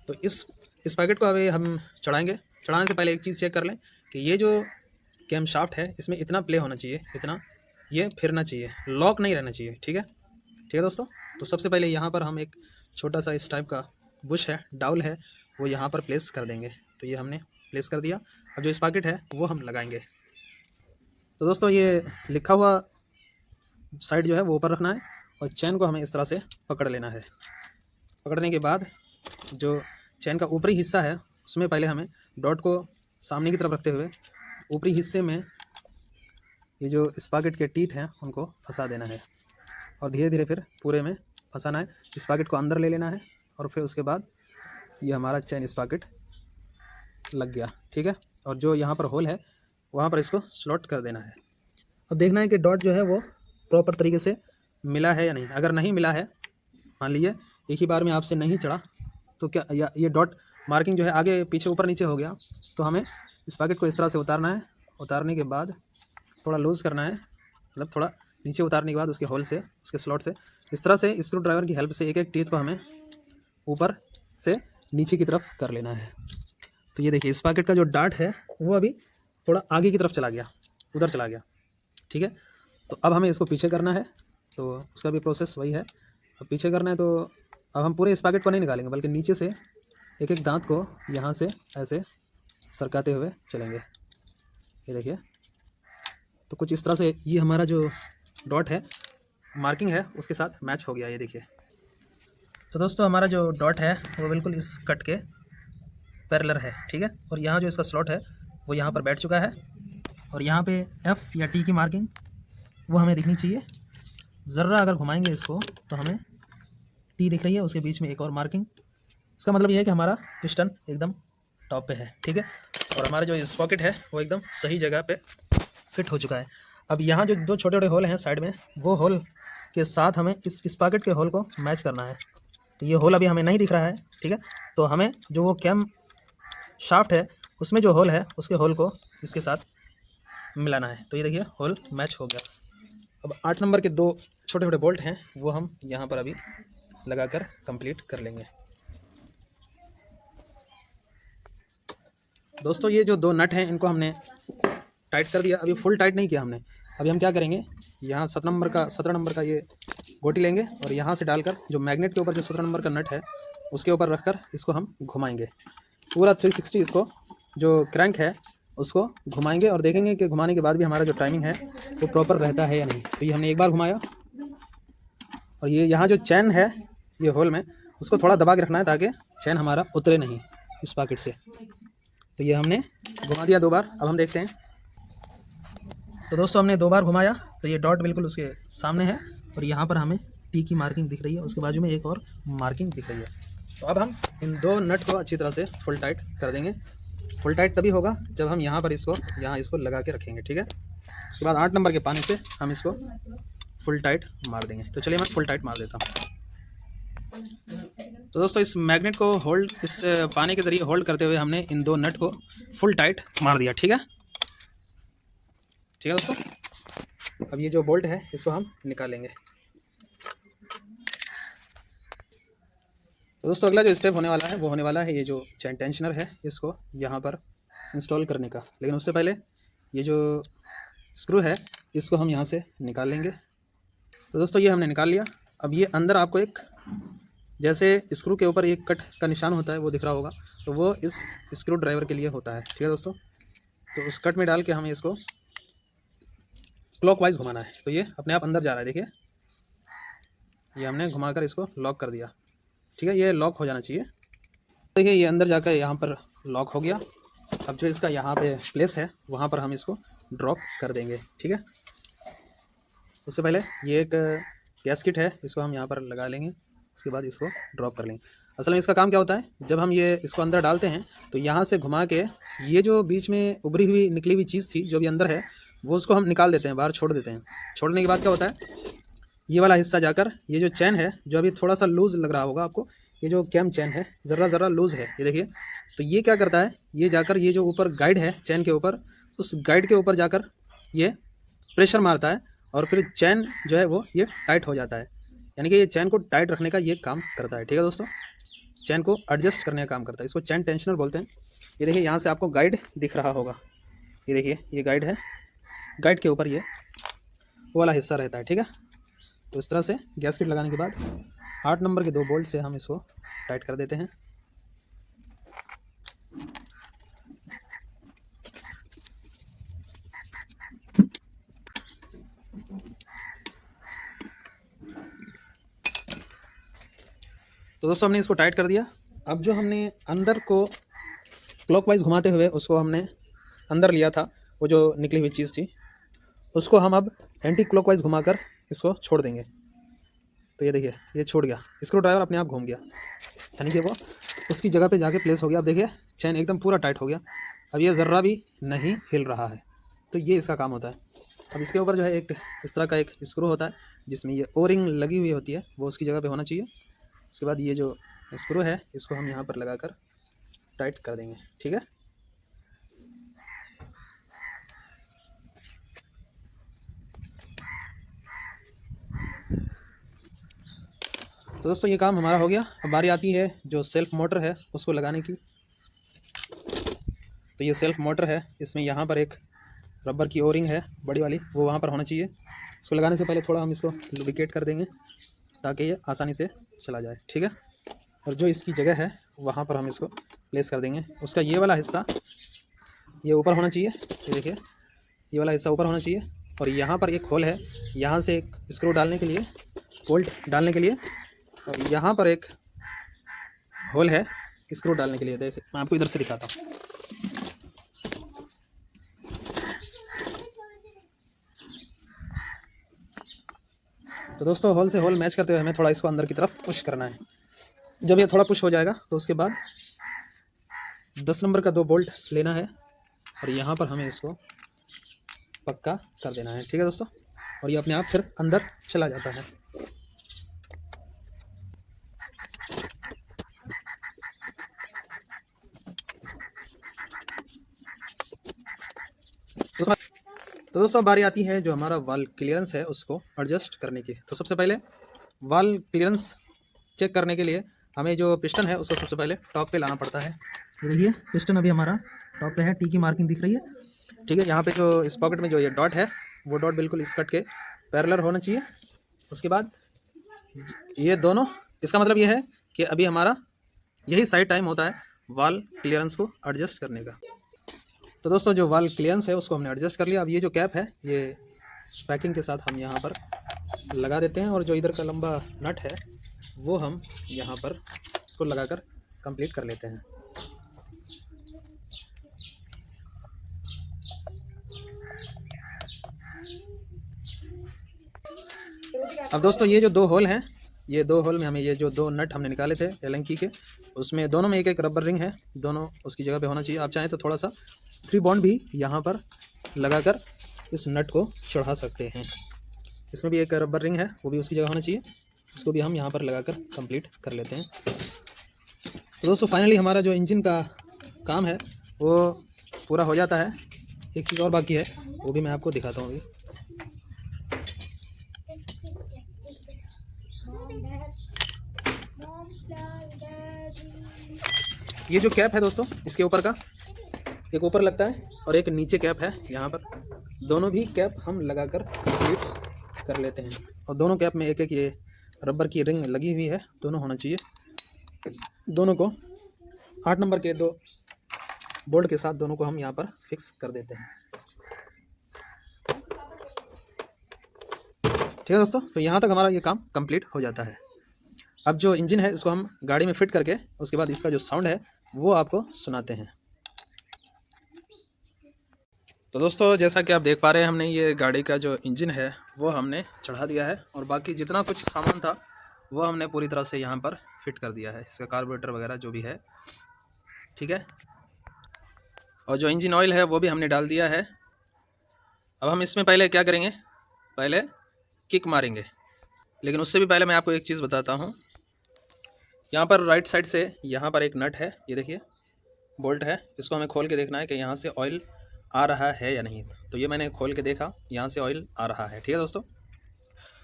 तो इस पैकेट को अभी हम चढ़ाएंगे। चढ़ाने से पहले एक चीज़ चेक कर लें कि ये जो कैम शाफ्ट है इसमें इतना प्ले होना चाहिए, इतना ये फिरना चाहिए, लॉक नहीं रहना चाहिए। ठीक है, ठीक है दोस्तों, तो सबसे पहले यहाँ पर हम एक छोटा सा इस टाइप का बुश है, डाउल है, वो यहाँ पर प्लेस कर देंगे। तो ये हमने प्लेस कर दिया। अब जो स्पॉकेट है वो हम लगाएंगे। तो दोस्तों ये लिखा हुआ साइड जो है वो ऊपर रखना है और चैन को हमें इस तरह से पकड़ लेना है। पकड़ने के बाद जो चैन का ऊपरी हिस्सा है उसमें पहले हमें डॉट को सामने की तरफ रखते हुए ऊपरी हिस्से में ये जो स्पॉकेट के टीथ हैं उनको फंसा देना है और धीरे धीरे फिर पूरे में फंसाना है। स्पॉकेट को अंदर ले लेना है और फिर उसके बाद ये हमारा चैन स्पॉकेट लग गया। ठीक है, और जो यहाँ पर होल है वहाँ पर इसको स्लॉट कर देना है। अब देखना है कि डॉट जो है वो प्रॉपर तरीके से मिला है या नहीं। अगर नहीं मिला है, मान लीजिए एक ही बार में आपसे नहीं चढ़ा, तो क्या या ये डॉट मार्किंग जो है आगे पीछे ऊपर नीचे हो गया, तो हमें इस पैकेट को इस तरह से उतारना है। उतारने के बाद थोड़ा लूज़ करना है, मतलब थोड़ा नीचे उतारने के बाद उसके होल से, उसके स्लॉट से इस तरह से स्क्रू ड्राइवर की हेल्प से एक एक टीथ को हमें ऊपर से नीचे की तरफ कर लेना है। तो ये देखिए इस पैकेट का जो डार्ट है वो अभी थोड़ा आगे की तरफ चला गया, उधर चला गया। ठीक है, तो अब हमें इसको पीछे करना है, तो उसका भी प्रोसेस वही है। अब पीछे करना है तो अब हम पूरे इस पैकेट को नहीं निकालेंगे बल्कि नीचे से एक एक दांत को यहाँ से ऐसे सरकाते हुए चलेंगे। ये देखिए, तो कुछ इस तरह से ये हमारा जो डॉट है मार्किंग है उसके साथ मैच हो गया। ये देखिए, तो दोस्तों हमारा जो डॉट है वो बिल्कुल इस कट के पैरेलल है। ठीक है, और यहाँ जो इसका स्लॉट है वो यहाँ पर बैठ चुका है और यहाँ पे एफ़ या टी की मार्किंग वो हमें दिखनी चाहिए। ज़र्रा अगर घुमाएंगे इसको तो हमें टी दिख रही है, उसके बीच में एक और मार्किंग। इसका मतलब ये है कि हमारा पिस्टन एकदम टॉप पे है। ठीक है, और हमारा जो स्पॉकेट है वो एकदम सही जगह पे फिट हो चुका है। अब यहाँ जो 2 छोटे छोटे होल हैं साइड में, वो होल के साथ हमें इस स्पॉकेट के होल को मैच करना है। तो ये होल अभी हमें नहीं दिख रहा है। ठीक है, तो हमें जो वो कैम शाफ्ट है उसमें जो होल है उसके होल को इसके साथ मिलाना है। तो ये देखिए होल मैच हो गया। अब 8 नंबर के 2 छोटे छोटे बोल्ट हैं वो हम यहाँ पर अभी लगाकर कंप्लीट कर लेंगे। दोस्तों ये जो 2 नट हैं इनको हमने टाइट कर दिया, अभी फुल टाइट नहीं किया हमने। अभी हम क्या करेंगे, यहाँ 17 नंबर का ये गोटी लेंगे और यहाँ से डालकर जो मैग्नेट के ऊपर जो 17 नंबर का नट है उसके ऊपर रखकर इसको हम घुमाएंगे पूरा 360। इसको जो क्रैंक है उसको घुमाएंगे और देखेंगे कि घुमाने के बाद भी हमारा जो टाइमिंग है वो प्रॉपर रहता है या नहीं। तो ये हमने एक बार घुमाया और ये यहाँ जो चैन है ये होल में, उसको थोड़ा दबा के रखना है ताकि चैन हमारा उतरे नहीं इस पॉकेट से। तो ये हमने घुमा दिया 2 बार। अब हम देखते हैं। तो दोस्तों हमने 2 बार घुमाया तो ये डॉट बिल्कुल उसके सामने है और यहाँ पर हमें टी की मार्किंग दिख रही है, उसके बाजू में एक और मार्किंग दिख रही है। तो अब हम इन 2 नट को अच्छी तरह से फुल टाइट कर देंगे। फुल टाइट तभी होगा जब हम यहाँ पर इसको लगा के रखेंगे, ठीक है। उसके बाद 8 नंबर के पानी से हम इसको फुल टाइट मार देंगे। तो चलिए मैं फुल टाइट मार देता हूँ। तो दोस्तों इस मैग्नेट को इस पानी के ज़रिए होल्ड करते हुए हमने इन 2 नट को फुल टाइट मार दिया, ठीक है। ठीक है दोस्तों, अब ये जो बोल्ट है इसको हम निकालेंगे। तो दोस्तों अगला जो स्टेप होने वाला है वो होने वाला है ये जो चैन टेंशनर है इसको यहाँ पर इंस्टॉल करने का। लेकिन उससे पहले ये जो स्क्रू है इसको हम यहाँ से निकाल लेंगे। तो दोस्तों ये हमने निकाल लिया। अब ये अंदर आपको एक जैसे स्क्रू के ऊपर एक कट का निशान होता है वो दिख रहा होगा, तो वो इस स्क्रू ड्राइवर के लिए होता है, ठीक है दोस्तों। तो उस कट में डाल के हमें इसको क्लॉकवाइज घुमाना है। तो ये अपने आप अंदर जा रहा है, देखिए ये हमने घुमाकर इसको लॉक कर दिया, ठीक है। ये लॉक हो जाना चाहिए। देखिए ये अंदर जाकर यहाँ पर लॉक हो गया। अब जो इसका यहाँ पे प्लेस है वहाँ पर हम इसको ड्रॉप कर देंगे, ठीक है। उससे पहले ये एक गैस्केट है, इसको हम यहाँ पर लगा लेंगे, उसके बाद इसको ड्रॉप कर लेंगे। असल में इसका काम क्या होता है, जब हम ये इसको अंदर डालते हैं तो यहाँ से घुमा के ये जो बीच में उभरी हुई निकली हुई चीज़ थी जो भी अंदर है वो उसको हम निकाल देते हैं, बाहर छोड़ देते हैं। छोड़ने के बाद क्या होता है, ये वाला हिस्सा जाकर ये जो चैन है जो अभी थोड़ा सा लूज़ लग रहा होगा आपको, ये जो कैम चैन है ज़रा लूज़ है, ये देखिए। तो ये क्या करता है, ये जाकर ये जो ऊपर गाइड है चैन के ऊपर, उस गाइड के ऊपर जाकर ये प्रेशर मारता है और फिर चैन जो है वो ये टाइट हो जाता है। यानी कि ये चैन को टाइट रखने का ये काम करता है, ठीक है दोस्तों। चैन को एडजस्ट करने का काम करता है, इसको चैन टेंशनर बोलते हैं। ये देखिए यहाँ से आपको गाइड दिख रहा होगा, ये देखिए ये गाइड है, गाइड के ऊपर ये वो वाला हिस्सा रहता है, ठीक है। तो इस तरह से गैस्केट लगाने के बाद 8 नंबर के 2 बोल्ट से हम इसको टाइट कर देते हैं। तो दोस्तों हमने इसको टाइट कर दिया। अब जो हमने अंदर को क्लॉकवाइज घुमाते हुए उसको हमने अंदर लिया था, वो जो निकली हुई चीज़ थी उसको हम अब एंटी क्लॉकवाइज घुमाकर इसको छोड़ देंगे। तो ये देखिए ये छूट गया, स्क्रू ड्राइवर अपने आप घूम गया, यानी कि वो उसकी जगह पे जाके प्लेस हो गया। अब देखिए चैन एकदम पूरा टाइट हो गया, अब ये ज़र्रा भी नहीं हिल रहा है। तो ये इसका काम होता है। अब इसके ऊपर जो है एक इस तरह का एक स्क्रू होता है जिसमें ये ओ रिंग लगी हुई होती है, वो उसकी जगह पे होना चाहिए। उसके बाद ये जो स्क्रू है इसको हम यहाँ पर लगाकर टाइट कर देंगे, ठीक है। तो दोस्तों ये काम हमारा हो गया। अब बारी आती है जो सेल्फ मोटर है उसको लगाने की। तो ये सेल्फ मोटर है, इसमें यहाँ पर एक रबर की ओरिंग है बड़ी वाली, वो वहाँ पर होना चाहिए। इसको लगाने से पहले थोड़ा हम इसको लुब्रिकेट कर देंगे ताकि ये आसानी से चला जाए, ठीक है। और जो इसकी जगह है वहाँ पर हम इसको प्लेस कर देंगे। उसका ये वाला हिस्सा ये ऊपर होना चाहिए, ये देखिए ये वाला हिस्सा ऊपर होना चाहिए। और यहाँ पर एक होल है, यहाँ से एक स्क्रू डालने के लिए, बोल्ट डालने के लिए, और यहाँ पर एक होल है स्क्रू डालने के लिए। देख मैं आपको इधर से दिखाता हूँ। तो दोस्तों होल से होल मैच करते हुए हमें थोड़ा इसको अंदर की तरफ पुश करना है। जब ये थोड़ा पुश हो जाएगा तो उसके बाद 10 नंबर का 2 बोल्ट लेना है और यहाँ पर हमें इसको पक्का कर देना है, ठीक है दोस्तों। और ये अपने आप फिर अंदर चला जाता है। तो दोस्तों बारी आती है जो हमारा वाल क्लियरेंस है उसको एडजस्ट करने की। तो सबसे पहले वाल क्लियरेंस चेक करने के लिए हमें जो पिस्टन है उसको सबसे पहले टॉप पे लाना पड़ता है। ये देखिए पिस्टन अभी हमारा टॉप पे है, टी की मार्किंग दिख रही है, ठीक है। यहाँ पे जो इस पॉकेट में जो ये डॉट है वो डॉट बिल्कुल इस कट के पैरेलल होना चाहिए। उसके बाद ये दोनों, इसका मतलब ये है कि अभी हमारा यही साइड टाइम होता है वाल क्लियरेंस को एडजस्ट करने का। तो दोस्तों जो वाल क्लियरेंस है उसको हमने एडजस्ट कर लिया। अब ये जो कैप है ये पैकिंग के साथ हम यहाँ पर लगा देते हैं और जो इधर का लंबा नट है वो हम यहाँ पर इसको लगाकर कंप्लीट कर लेते हैं। अब दोस्तों ये जो 2 होल हैं, ये 2 होल में हमें ये जो 2 नट हमने निकाले थे एलंकी के, उसमें दोनों में एक एक रबर रिंग है, दोनों उसकी जगह पे होना चाहिए। आप चाहें तो थोड़ा सा 3 बॉन्ड भी यहाँ पर लगाकर इस नट को चढ़ा सकते हैं। इसमें भी एक रबर रिंग है, वो भी उसकी जगह होना चाहिए, इसको भी हम यहाँ पर लगाकर कंप्लीट कर लेते हैं। तो दोस्तों फाइनली हमारा जो इंजन का काम है वो पूरा हो जाता है। एक चीज़ और बाकी है, वो भी मैं आपको दिखाता हूँ अभी। ये जो कैप है दोस्तों, इसके ऊपर का एक ऊपर लगता है और एक नीचे कैप है यहाँ पर, दोनों भी कैप हम लगाकर कंप्लीट कर लेते हैं। और दोनों कैप में एक एक ये रबर की रिंग लगी हुई है, दोनों होना चाहिए। दोनों को 8 नंबर के 2 बोल्ट के साथ दोनों को हम यहाँ पर फिक्स कर देते हैं। ठीक है दोस्तों, तो यहाँ तक हमारा ये काम कंप्लीट हो जाता है। अब जो इंजन है इसको हम गाड़ी में फिट करके उसके बाद इसका जो साउंड है वो आपको सुनाते हैं। तो दोस्तों जैसा कि आप देख पा रहे हैं, हमने ये गाड़ी का जो इंजन है वो हमने चढ़ा दिया है और बाकी जितना कुछ सामान था वो हमने पूरी तरह से यहाँ पर फिट कर दिया है, इसका कार्बोरेटर वगैरह जो भी है। ठीक है, और जो इंजन ऑयल है वो भी हमने डाल दिया है। अब हम इसमें पहले क्या करेंगे, पहले किक मारेंगे, लेकिन उससे भी पहले मैं आपको एक चीज़ बताता हूँ। यहाँ पर राइट साइड से यहाँ पर एक नट है, ये देखिए बोल्ट है, इसको हमें खोल के देखना है कि यहाँ से ऑयल आ रहा है या नहीं। तो ये मैंने खोल के देखा, यहाँ से ऑयल आ रहा है। ठीक है दोस्तों,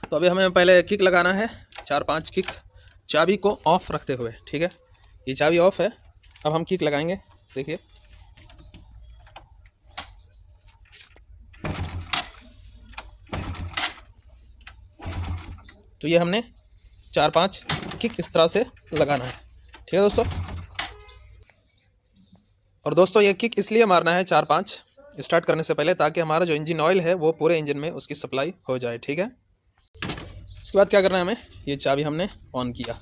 तो अभी हमें पहले किक लगाना है, 4-5 किक चाबी को ऑफ रखते हुए। ठीक है, ये चाबी ऑफ है, अब हम किक लगाएंगे। देखिए तो ये हमने 4-5 किक इस तरह से लगाना है। ठीक है दोस्तों, और दोस्तों ये किक इसलिए मारना है 4-5 स्टार्ट करने से पहले, ताकि हमारा जो इंजन ऑयल है वो पूरे इंजन में उसकी सप्लाई हो जाए। ठीक है, उसके बाद क्या करना है हमें, ये चाबी हमने ऑन किया,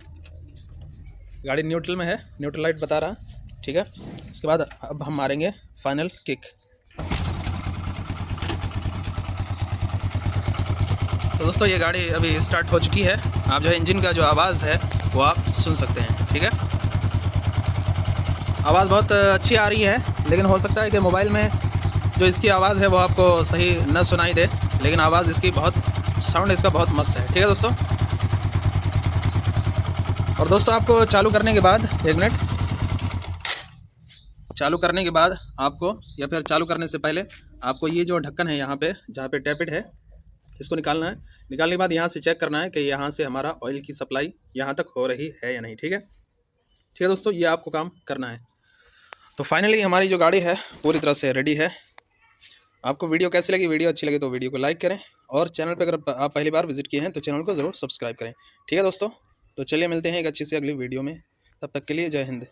गाड़ी न्यूट्रल में है, न्यूट्रल लाइट बता रहा। ठीक है, उसके बाद अब हम मारेंगे फाइनल किक। तो दोस्तों ये गाड़ी अभी स्टार्ट हो चुकी है, आप जो है इंजन का जो आवाज़ है वो आप सुन सकते हैं। ठीक है, आवाज़ बहुत अच्छी आ रही है, लेकिन हो सकता है कि मोबाइल में जो इसकी आवाज़ है वो आपको सही न सुनाई दे, लेकिन आवाज़ इसकी बहुत, साउंड इसका बहुत मस्त है। ठीक है दोस्तों, और दोस्तों आपको चालू करने के बाद, 1 मिनट, चालू करने के बाद आपको, या फिर चालू करने से पहले आपको ये जो ढक्कन है यहाँ पे जहाँ पे टैपिट है, इसको निकालना है। निकालने के बाद यहाँ से चेक करना है कि यहाँ से हमारा ऑयल की सप्लाई यहाँ तक हो रही है या नहीं। ठीक है, ठीक है दोस्तों, ये आपको काम करना है। तो फाइनली हमारी जो गाड़ी है पूरी तरह से रेडी है। आपको वीडियो कैसी लगी, वीडियो अच्छी लगी तो वीडियो को लाइक करें, और चैनल पर अगर आप पहली बार विजिट किए हैं तो चैनल को ज़रूर सब्सक्राइब करें। ठीक है दोस्तों, तो चलिए मिलते हैं एक अच्छी सी अगली वीडियो में, तब तक के लिए जय हिंद।